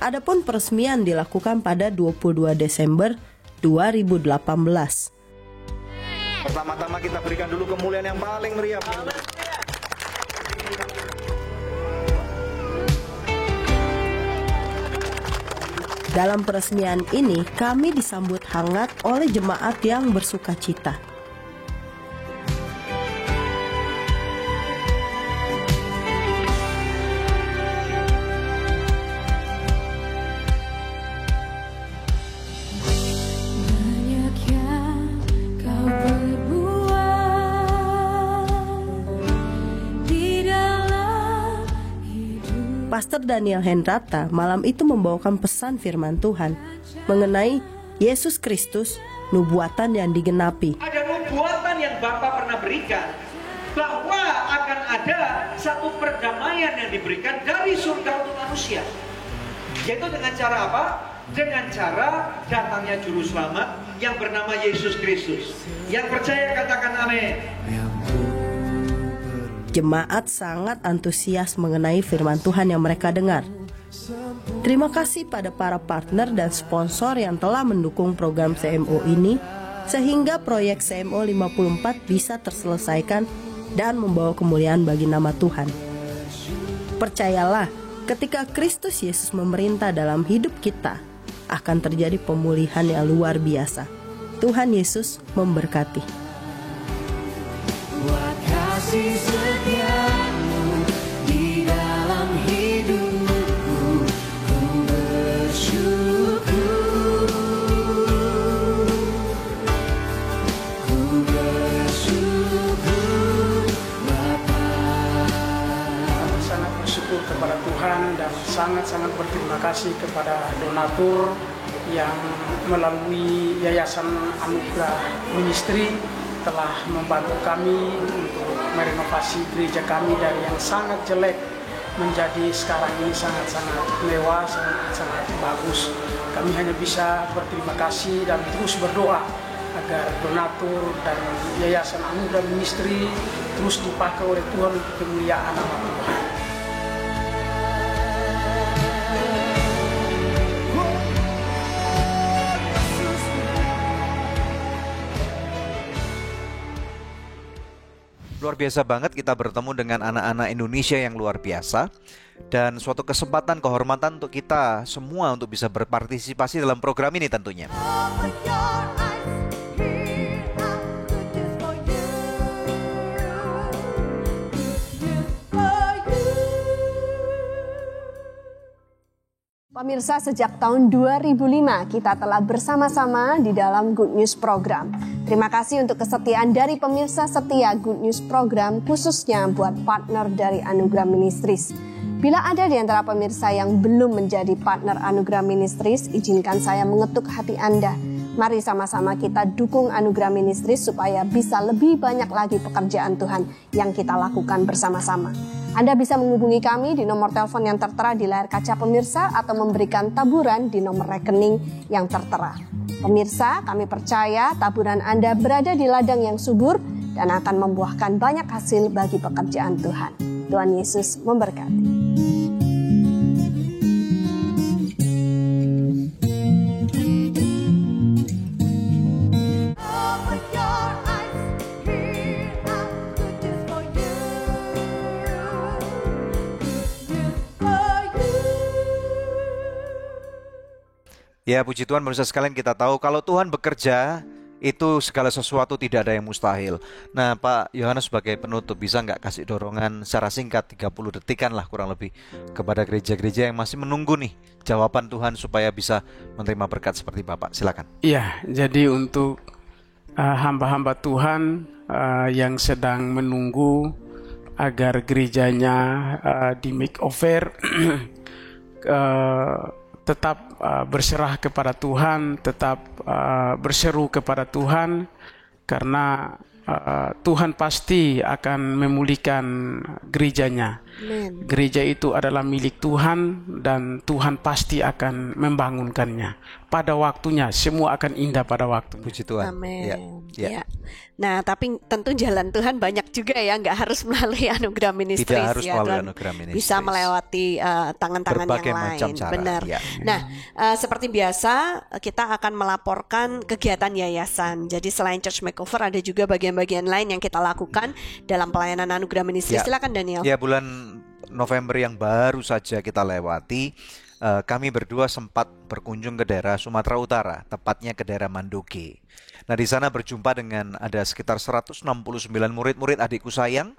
Adapun peresmian dilakukan pada 22 Desember 2018. Pertama-tama kita berikan dulu kemuliaan yang paling meriah. Dalam peresmian ini, kami disambut hangat oleh jemaat yang bersuka cita. Pastor Daniel Hendrata malam itu membawakan pesan firman Tuhan mengenai Yesus Kristus, nubuatan yang digenapi. Ada nubuatan yang Bapa pernah berikan bahwa akan ada satu perdamaian yang diberikan dari surga untuk manusia. Yaitu dengan cara apa? Dengan cara datangnya juru selamat yang bernama Yesus Kristus. Yang percaya katakan amin. Jemaat sangat antusias mengenai firman Tuhan yang mereka dengar. Terima kasih pada para partner dan sponsor yang telah mendukung program CMO ini, sehingga proyek CMO 54 bisa terselesaikan dan membawa kemuliaan bagi nama Tuhan. Percayalah, ketika Kristus Yesus memerintah dalam hidup kita, akan terjadi pemulihan yang luar biasa. Tuhan Yesus memberkati. Kasih setiamu di dalam hidupku, ku bersyukur, ku bersyukur Bapa. Kami sangat bersyukur kepada Tuhan dan sangat-sangat berterima kasih kepada donatur yang melalui Yayasan Anugerah Ministry telah membantu kami untuk merenovasi gereja kami dari yang sangat jelek menjadi sekarang ini sangat-sangat mewah, sangat-sangat bagus. Kami hanya bisa berterima kasih dan terus berdoa agar donatur dan Yayasan Anugerah Ministry terus dipakai oleh Tuhan untuk kemuliaan nama Tuhan. Luar biasa banget kita bertemu dengan anak-anak Indonesia yang luar biasa. dan suatu kesempatan kehormatan untuk kita semua untuk bisa berpartisipasi dalam program ini tentunya. Pemirsa, sejak tahun 2005 kita telah bersama-sama di dalam Good News Program. Terima kasih untuk kesetiaan dari pemirsa setia Good News Program, khususnya buat partner dari Anugerah Ministries. Bila ada di antara pemirsa yang belum menjadi partner Anugerah Ministries, izinkan saya mengetuk hati Anda. Mari sama-sama kita dukung Anugerah Ministries supaya bisa lebih banyak lagi pekerjaan Tuhan yang kita lakukan bersama-sama. Anda bisa menghubungi kami di nomor telepon yang tertera di layar kaca pemirsa atau memberikan taburan di nomor rekening yang tertera. Pemirsa, kami percaya taburan Anda berada di ladang yang subur dan akan membuahkan banyak hasil bagi pekerjaan Tuhan. Tuhan Yesus memberkati. Ya, puji Tuhan, pemirsa sekalian, kita tahu kalau Tuhan bekerja, itu segala sesuatu tidak ada yang mustahil. Nah, Pak Yohanes sebagai penutup, bisa nggak kasih dorongan secara singkat 30 detikan lah kurang lebih kepada gereja-gereja yang masih menunggu nih jawaban Tuhan supaya bisa menerima berkat seperti Bapak? Silakan. Iya, jadi untuk hamba-hamba Tuhan yang sedang menunggu agar gerejanya di makeover, tetap berserah kepada Tuhan, tetap berseru kepada Tuhan, karena Tuhan pasti akan memulihkan gerejanya. Amen. Gereja itu adalah milik Tuhan dan Tuhan pasti akan membangunkannya. Pada waktunya, semua akan indah pada waktunya. Puji Tuhan. Amin. Ya. Nah, tapi tentu jalan Tuhan banyak juga ya, nggak harus melalui Anugerah Ministries. Tidak harus ya, melalui Anugerah Ministries. Bisa melewati tangan-tangan berbagai yang lain. Macam cara. Benar. Ya. Nah, seperti biasa kita akan melaporkan kegiatan yayasan. Jadi selain Church Makeover ada juga bagian-bagian lain yang kita lakukan dalam pelayanan Anugerah Ministries. Ya. Silakan Daniel. Ya, bulan November yang baru saja kita lewati, kami berdua sempat berkunjung ke daerah Sumatera Utara, tepatnya ke daerah Mandoge. Nah, di sana berjumpa dengan ada sekitar 169 murid-murid adikku sayang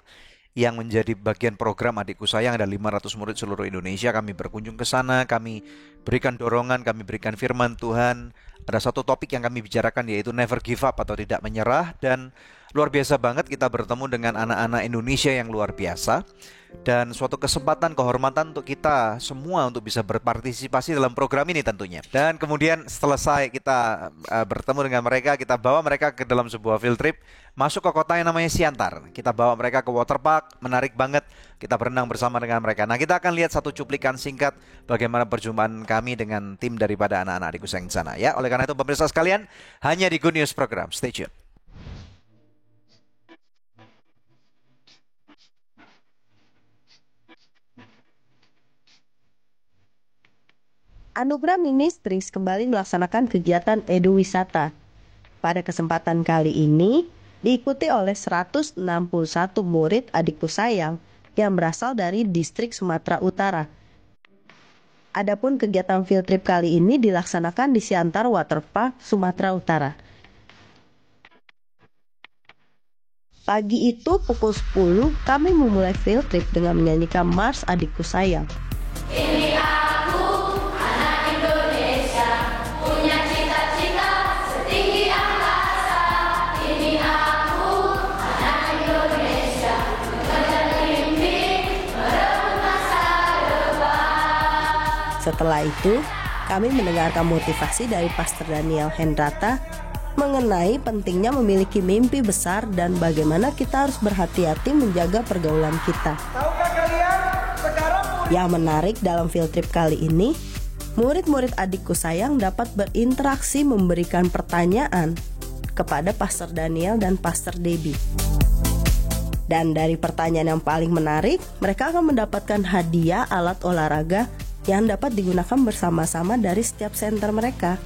yang menjadi bagian program adikku sayang. Ada 500 murid seluruh Indonesia. Kami berkunjung ke sana, kami berikan dorongan, kami berikan firman Tuhan. Ada satu topik yang kami bicarakan, yaitu never give up atau tidak menyerah. Dan luar biasa banget kita bertemu dengan anak-anak Indonesia yang luar biasa. Dan suatu kesempatan kehormatan untuk kita semua untuk bisa berpartisipasi dalam program ini tentunya. Dan kemudian selesai kita bertemu dengan mereka, kita bawa mereka ke dalam sebuah field trip, masuk ke kota yang namanya Siantar. Kita bawa mereka ke water park, menarik banget. Kita berenang bersama dengan mereka. Nah, kita akan lihat satu cuplikan singkat bagaimana perjumpaan kami dengan tim daripada anak-anak adikku sayang di sana ya. Oleh karena itu pemirsa sekalian, hanya di Good News Program. Stay tune. Anugerah Ministries kembali melaksanakan kegiatan Edu Wisata. Pada kesempatan kali ini, diikuti oleh 161 murid adikku sayang yang berasal dari distrik Sumatera Utara. Adapun kegiatan field trip kali ini dilaksanakan di Siantar Waterpark, Sumatera Utara. Pagi itu pukul 10, kami memulai field trip dengan menyanyikan Mars Adikku Sayang. Ini aku, anak Indonesia, punya cita-cita setinggi angkasa. Ini aku, anak Indonesia, mengejar mimpi, merebut masa depan. Setelah itu, kami mendengarkan motivasi dari Pastor Daniel Hendrata mengenai pentingnya memiliki mimpi besar dan bagaimana kita harus berhati-hati menjaga pergaulan kita. Yang menarik dalam field trip kali ini, murid-murid adikku sayang dapat berinteraksi memberikan pertanyaan kepada Pastor Daniel dan Pastor Debbie. Dan dari pertanyaan yang paling menarik, mereka akan mendapatkan hadiah alat olahraga yang dapat digunakan bersama-sama dari setiap center mereka.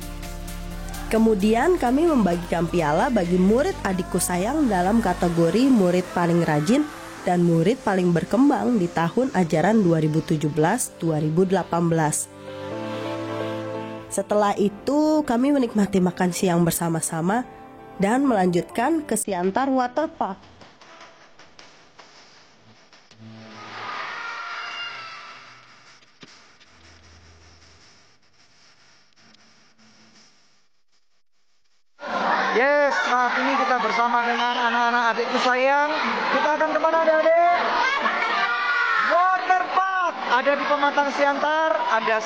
Kemudian kami membagikan piala bagi murid adikku sayang dalam kategori murid paling rajin dan murid paling berkembang di tahun ajaran 2017-2018. Setelah itu, kami menikmati makan siang bersama-sama dan melanjutkan ke Siantar Waterpark. Yes, saat ini kita bersama dengan anak-anak adikku sayang. Kita akan kemana adik-adik? Waterpark. Ada di Pematang Siantar, ada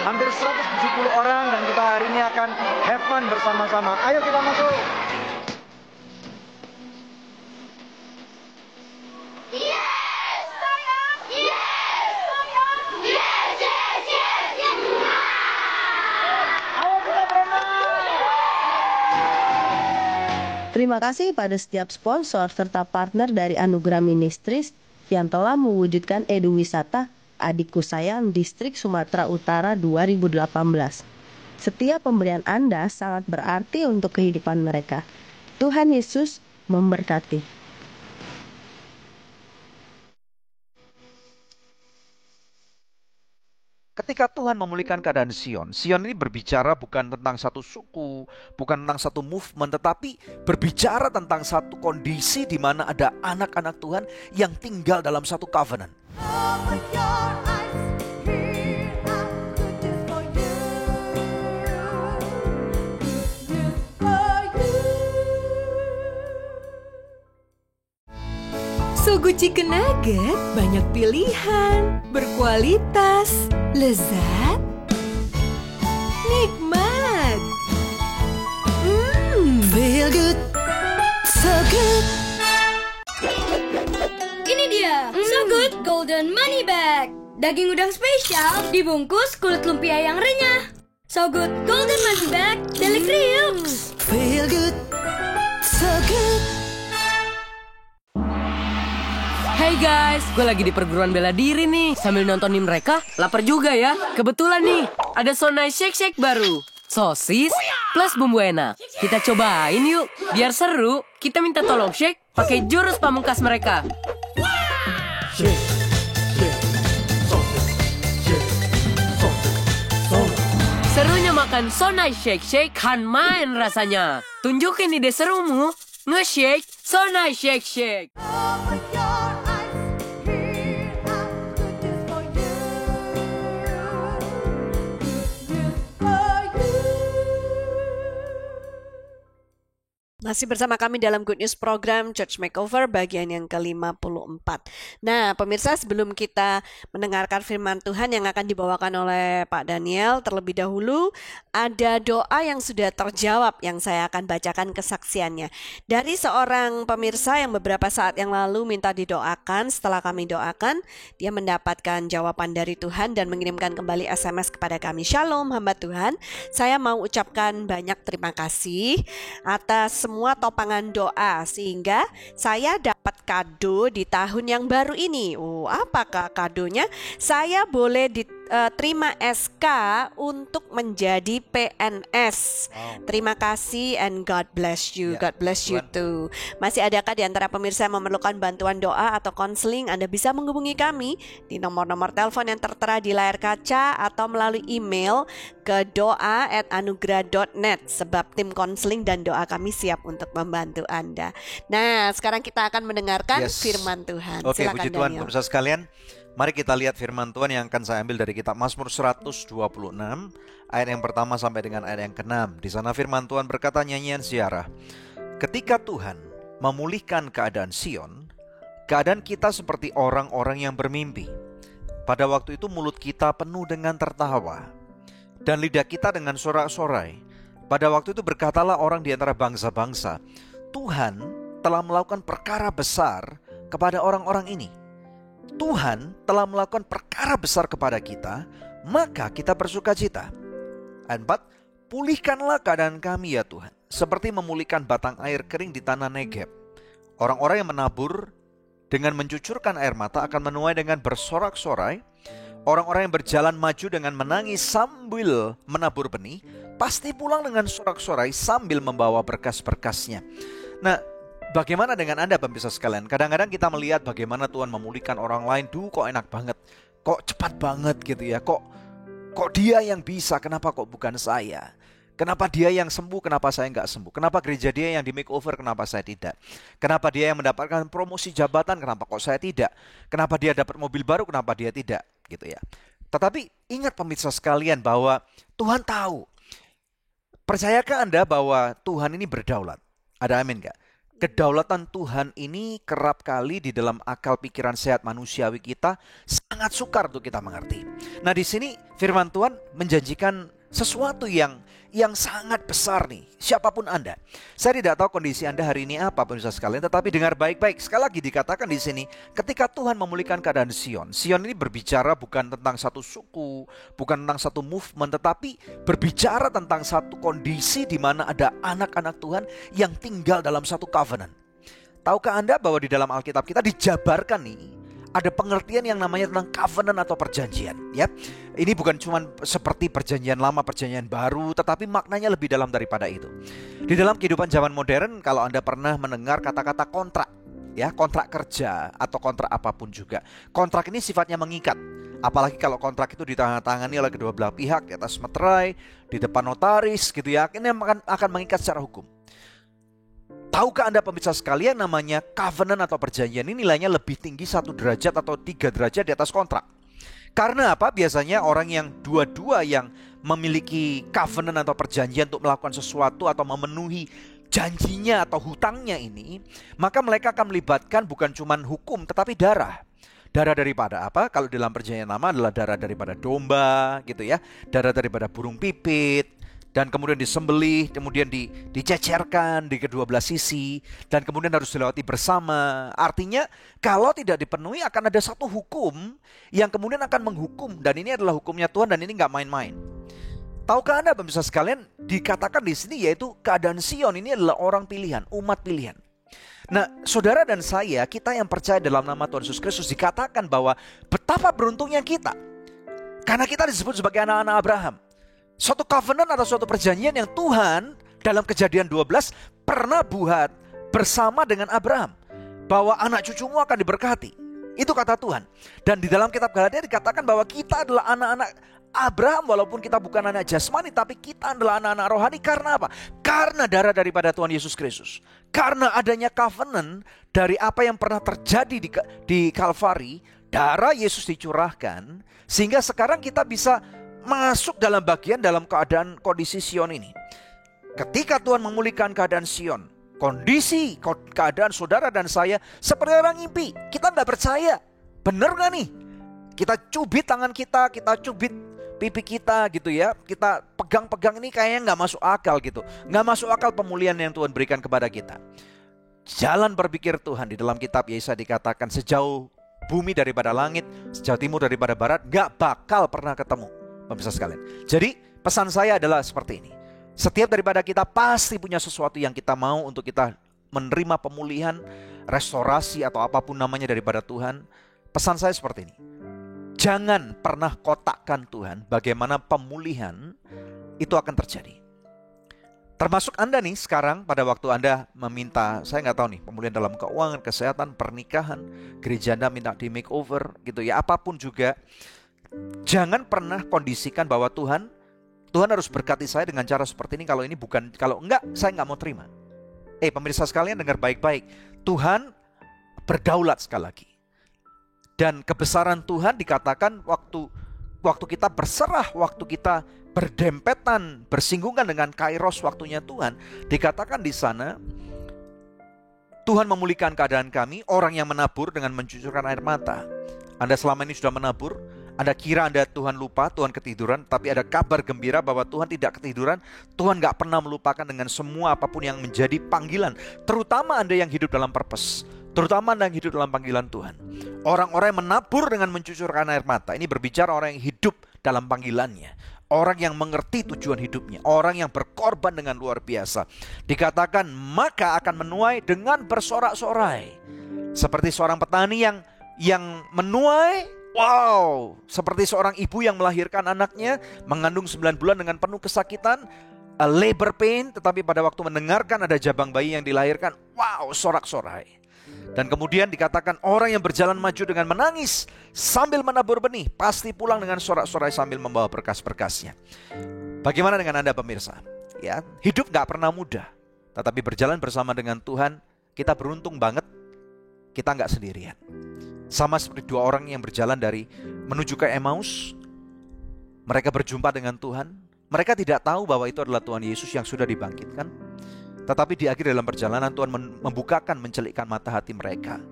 hampir 170 orang dan kita hari ini akan have fun bersama-sama. Ayo kita masuk. Terima kasih pada setiap sponsor serta partner dari Anugerah Ministries yang telah mewujudkan Edu Wisata Adikku Sayang Distrik Sumatera Utara 2018. Setiap pemberian Anda sangat berarti untuk kehidupan mereka. Tuhan Yesus memberkati. Ketika Tuhan memulihkan keadaan Sion, Sion ini berbicara bukan tentang satu suku, bukan tentang satu movement, tetapi berbicara tentang satu kondisi di mana ada anak-anak Tuhan yang tinggal dalam satu covenant. Sogo Chicken Nugget banyak pilihan, berkualitas, lezat, nikmat. Feel good, so good. Ini dia, So Good Golden Money Bag. Daging udang spesial dibungkus kulit lumpia yang renyah. So Good Golden Money Bag, Deli Kriuk. Feel good, so good. Hey guys, gue lagi di perguruan bela diri nih. Sambil nontonin mereka, lapar juga ya. Kebetulan nih, ada So Nice Shake Shake baru. Sosis plus bumbu enak. Kita cobain yuk. Biar seru, kita minta tolong shake pakai jurus pamungkas mereka. Shake, shake, sosis, shake, sosis, sosis. Serunya makan So Nice Shake Shake kan main rasanya. Tunjukin ide serumu. Nge-shake So Nice Shake Shake. Masih bersama kami dalam Good News Program Church Makeover bagian yang ke-54. Nah, pemirsa, sebelum kita mendengarkan firman Tuhan yang akan dibawakan oleh Pak Daniel, terlebih dahulu ada doa yang sudah terjawab yang saya akan bacakan kesaksiannya. Dari seorang pemirsa yang beberapa saat yang lalu minta didoakan. Setelah kami doakan, dia mendapatkan jawaban dari Tuhan dan mengirimkan kembali SMS kepada kami. Shalom hamba Tuhan, saya mau ucapkan banyak terima kasih atas semua topangan doa sehingga saya dapat kado di tahun yang baru ini. Apakah kadonya? Saya boleh terima SK untuk menjadi PNS. Terima kasih and God bless you. God bless you too. Masih adakah di antara pemirsa yang memerlukan bantuan doa atau konseling? Anda bisa menghubungi kami di nomor-nomor telepon yang tertera di layar kaca atau melalui email ke doa@anugerah.net, sebab tim konseling dan doa kami siap untuk membantu Anda. Nah, sekarang kita akan mendengarkan firman Tuhan. Oke, silakan puji Tuhan, Daniel. pemirsa sekalian. Mari kita lihat firman Tuhan yang akan saya ambil dari kitab Mazmur 126 ayat yang pertama sampai dengan ayat yang ke-6. Di sana firman Tuhan berkata, nyanyian ziarah. Ketika Tuhan memulihkan keadaan Sion, keadaan kita seperti orang-orang yang bermimpi. Pada waktu itu mulut kita penuh dengan tertawa dan lidah kita dengan sorak-sorai. Pada waktu itu berkatalah orang di antara bangsa-bangsa, Tuhan telah melakukan perkara besar kepada orang-orang ini. Tuhan telah melakukan perkara besar kepada kita, maka kita bersukacita. Ayat 4, pulihkanlah keadaan kami ya Tuhan, seperti memulihkan batang air kering di tanah Negeb. Orang-orang yang menabur dengan mencucurkan air mata akan menuai dengan bersorak-sorai. Orang-orang yang berjalan maju dengan menangis sambil menabur benih, pasti pulang dengan sorak-sorai sambil membawa berkas-berkasnya. Nah, Bagaimana dengan Anda pemirsa sekalian? Kadang-kadang kita melihat bagaimana Tuhan memulihkan orang lain. Duh, kok enak banget, kok cepat banget gitu ya. Kok dia yang bisa, kenapa kok bukan saya? Kenapa dia yang sembuh, kenapa saya nggak sembuh? Kenapa gereja dia yang di makeover, kenapa saya tidak? Kenapa dia yang mendapatkan promosi jabatan, kenapa kok saya tidak? Kenapa dia dapat mobil baru, kenapa dia tidak? Gitu ya. Tetapi ingat pemirsa sekalian bahwa Tuhan tahu. Percayakah Anda bahwa Tuhan ini berdaulat? Ada amin nggak? Kedaulatan Tuhan ini kerap kali di dalam akal pikiran sehat manusiawi kita sangat sukar untuk kita mengerti. Nah, di sini firman Tuhan menjanjikan sesuatu yang sangat besar nih, siapapun Anda. Saya tidak tahu kondisi Anda hari ini apa pemirsa sekalian, tetapi dengar baik-baik. Sekali lagi dikatakan di sini, ketika Tuhan memulihkan keadaan Sion. Sion ini berbicara bukan tentang satu suku, bukan tentang satu movement, tetapi berbicara tentang satu kondisi di mana ada anak-anak Tuhan yang tinggal dalam satu covenant. Tahukah Anda bahwa di dalam Alkitab kita dijabarkan nih, ada pengertian yang namanya tentang covenant atau perjanjian, ya. Ini bukan cuma seperti perjanjian lama, perjanjian baru, tetapi maknanya lebih dalam daripada itu. Di dalam kehidupan zaman modern, kalau Anda pernah mendengar kata-kata kontrak, ya, kontrak kerja atau kontrak apapun juga. Kontrak ini sifatnya mengikat. Apalagi kalau kontrak itu ditandatangani oleh kedua belah pihak di atas materai, di depan notaris gitu ya, ini akan mengikat secara hukum. Tahukah Anda pemirsa sekalian, namanya covenant atau perjanjian ini nilainya lebih tinggi 1 derajat atau 3 derajat di atas kontrak. Karena apa? Biasanya orang yang dua-dua yang memiliki covenant atau perjanjian untuk melakukan sesuatu atau memenuhi janjinya atau hutangnya ini, maka mereka akan melibatkan bukan cuma hukum tetapi darah. Darah daripada apa? Kalau dalam perjanjian lama adalah darah daripada domba gitu ya, darah daripada burung pipit, dan kemudian disembelih, kemudian dicecerkan di kedua belah sisi, dan kemudian harus dilewati bersama. Artinya kalau tidak dipenuhi akan ada satu hukum yang kemudian akan menghukum, dan ini adalah hukumnya Tuhan, dan ini nggak main-main. Tahukah Anda pemirsa sekalian, dikatakan di sini yaitu keadaan Sion ini adalah orang pilihan, umat pilihan. Nah, saudara dan saya, kita yang percaya dalam nama Tuhan Yesus Kristus, dikatakan bahwa betapa beruntungnya kita, karena kita disebut sebagai anak-anak Abraham. Suatu covenant atau suatu perjanjian yang Tuhan dalam Kejadian 12 pernah buat bersama dengan Abraham, bahwa anak cucumu akan diberkati. Itu kata Tuhan. Dan di dalam kitab Galatia dikatakan bahwa kita adalah anak-anak Abraham, walaupun kita bukan anak jasmani, tapi kita adalah anak-anak rohani. Karena apa? Karena darah daripada Tuhan Yesus Kristus. Karena adanya covenant dari apa yang pernah terjadi di Kalvari, darah Yesus dicurahkan, sehingga sekarang kita bisa masuk dalam bagian dalam keadaan kondisi Sion ini. Ketika Tuhan memulihkan keadaan Sion, kondisi keadaan saudara dan saya seperti orang ngimpi. Kita nggak percaya, bener nggak nih? Kita cubit tangan kita cubit pipi kita gitu ya, kita pegang-pegang, ini kayaknya nggak masuk akal gitu. Nggak masuk akal pemulihan yang Tuhan berikan kepada kita. Jalan berpikir Tuhan di dalam kitab Yesaya dikatakan sejauh bumi daripada langit, sejauh timur daripada barat, nggak bakal pernah ketemu. Pemirsa sekalian. Jadi pesan saya adalah seperti ini. Setiap daripada kita pasti punya sesuatu yang kita mau untuk kita menerima pemulihan, restorasi atau apapun namanya daripada Tuhan. Pesan saya seperti ini. Jangan pernah kotakkan Tuhan bagaimana pemulihan itu akan terjadi. Termasuk Anda nih sekarang pada waktu Anda meminta, saya nggak tahu nih, pemulihan dalam keuangan, kesehatan, pernikahan, gereja Anda minta di makeover gitu ya, apapun juga. Jangan pernah kondisikan bahwa Tuhan harus berkati saya dengan cara seperti ini. Kalau ini bukan, kalau enggak, saya enggak mau terima. Pemirsa sekalian dengar baik-baik. Tuhan berdaulat sekali lagi. Dan kebesaran Tuhan dikatakan waktu kita berserah, waktu kita berdempetan, bersinggungan dengan kairos waktunya Tuhan. Dikatakan di sana, Tuhan memulihkan keadaan kami, orang yang menabur dengan mencucurkan air mata. Anda selama ini sudah menabur, Anda kira Anda Tuhan lupa, Tuhan ketiduran, tapi ada kabar gembira bahwa Tuhan tidak ketiduran. Tuhan gak pernah melupakan dengan semua apapun yang menjadi panggilan. Terutama Anda yang hidup dalam purpose, terutama Anda yang hidup dalam panggilan Tuhan. Orang-orang yang menabur dengan mencucurkan air mata, ini berbicara orang yang hidup dalam panggilannya, orang yang mengerti tujuan hidupnya, orang yang berkorban dengan luar biasa. Dikatakan maka akan menuai dengan bersorak-sorai. Seperti seorang petani yang menuai. Wow, seperti seorang ibu yang melahirkan anaknya, mengandung 9 bulan dengan penuh kesakitan. labor pain, tetapi pada waktu mendengarkan ada jabang bayi yang dilahirkan, wow, sorak-sorai. Dan kemudian dikatakan orang yang berjalan maju dengan menangis sambil menabur benih pasti pulang dengan sorak-sorai sambil membawa berkas-berkasnya. Bagaimana dengan Anda pemirsa? Ya, hidup gak pernah mudah, tetapi berjalan bersama dengan Tuhan, kita beruntung banget, kita gak sendirian. Sama seperti dua orang yang berjalan menuju ke Emmaus, mereka berjumpa dengan Tuhan. Mereka tidak tahu bahwa itu adalah Tuhan Yesus yang sudah dibangkitkan. Tetapi di akhir dalam perjalanan Tuhan membukakan, mencelikkan mata hati mereka.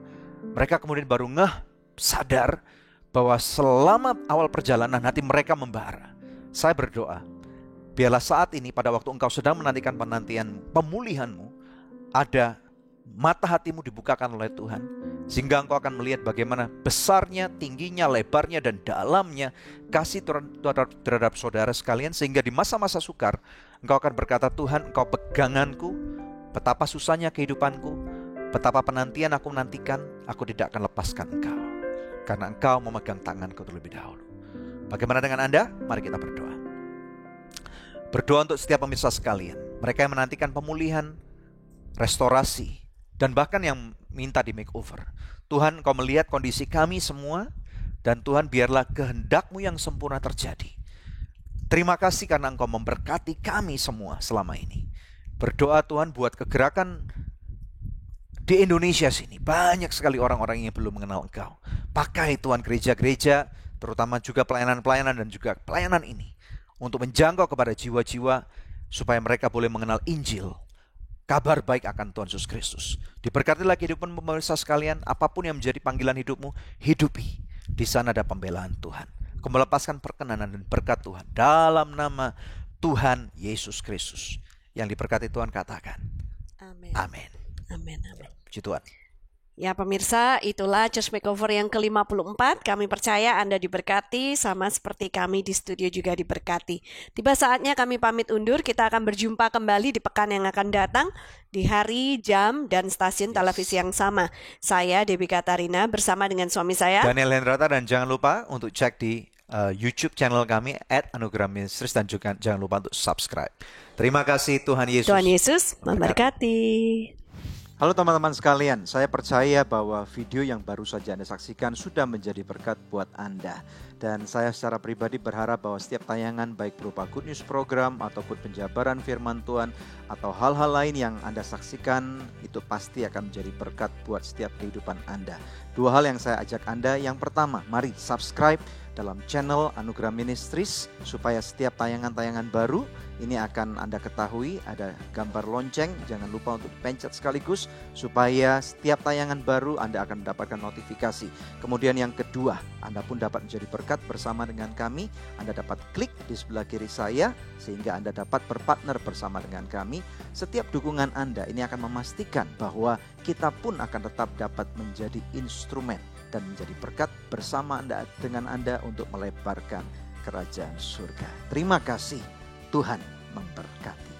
Mereka kemudian baru sadar bahwa selama awal perjalanan hati mereka membara. Saya berdoa, biarlah saat ini pada waktu engkau sedang menantikan penantian pemulihanmu, ada mata hatimu dibukakan oleh Tuhan, sehingga engkau akan melihat bagaimana besarnya, tingginya, lebarnya, dan dalamnya kasih Tuhan terhadap saudara sekalian. Sehingga di masa-masa sukar engkau akan berkata, Tuhan, engkau peganganku, betapa susahnya kehidupanku, betapa penantian aku menantikan, aku tidak akan lepaskan engkau, karena engkau memegang tanganku terlebih dahulu. Bagaimana dengan Anda? Mari kita berdoa. Berdoa untuk setiap pemirsa sekalian, mereka yang menantikan pemulihan, restorasi, dan bahkan yang minta di makeover. Tuhan, engkau melihat kondisi kami semua, dan Tuhan, biarlah kehendak-Mu yang sempurna terjadi. Terima kasih karena engkau memberkati kami semua selama ini. Berdoa Tuhan buat kegerakan di Indonesia sini. Banyak sekali orang-orang yang belum mengenal engkau. Pakai Tuhan gereja-gereja, terutama juga pelayanan-pelayanan dan juga pelayanan ini, untuk menjangkau kepada jiwa-jiwa, supaya mereka boleh mengenal Injil, kabar baik akan Tuhan Yesus Kristus. Diberkatilah kehidupan pemirsa sekalian, apapun yang menjadi panggilan hidupmu, hidupi. Di sana ada pembelaan Tuhan. Aku melepaskan perkenanan dan berkat Tuhan dalam nama Tuhan Yesus Kristus. Yang diberkati Tuhan katakan amin. Amin. Amin. Amin. Puji Tuhan. Ya pemirsa, itulah Church Makeover yang ke-54. Kami percaya Anda diberkati, sama seperti kami di studio juga diberkati. Tiba saatnya kami pamit undur. Kita akan berjumpa kembali di pekan yang akan datang, di hari, jam, dan stasiun televisi yang sama. Saya Debbie Katarina bersama dengan suami saya Daniel Hendrata, dan jangan lupa untuk cek di YouTube channel kami @anugerah-ministries, dan juga jangan lupa untuk subscribe. Terima kasih, Tuhan Yesus. Tuhan Yesus memberkati. Halo teman-teman sekalian, saya percaya bahwa video yang baru saja Anda saksikan sudah menjadi berkat buat Anda. Dan saya secara pribadi berharap bahwa setiap tayangan, baik berupa Good News program ataupun penjabaran firman Tuhan atau hal-hal lain yang Anda saksikan, itu pasti akan menjadi berkat buat setiap kehidupan Anda. Dua hal yang saya ajak Anda. Yang pertama, mari subscribe dalam channel Anugerah Ministries, supaya setiap tayangan-tayangan baru ini akan Anda ketahui, ada gambar lonceng, jangan lupa untuk pencet sekaligus, supaya setiap tayangan baru Anda akan mendapatkan notifikasi. Kemudian yang kedua, Anda pun dapat menjadi berkat bersama dengan kami. Anda dapat klik di sebelah kiri saya, sehingga Anda dapat berpartner bersama dengan kami. Setiap dukungan Anda ini akan memastikan bahwa kita pun akan tetap dapat menjadi instrumen dan menjadi berkat bersama dengan Anda untuk melebarkan kerajaan surga. Terima kasih, Tuhan memberkati.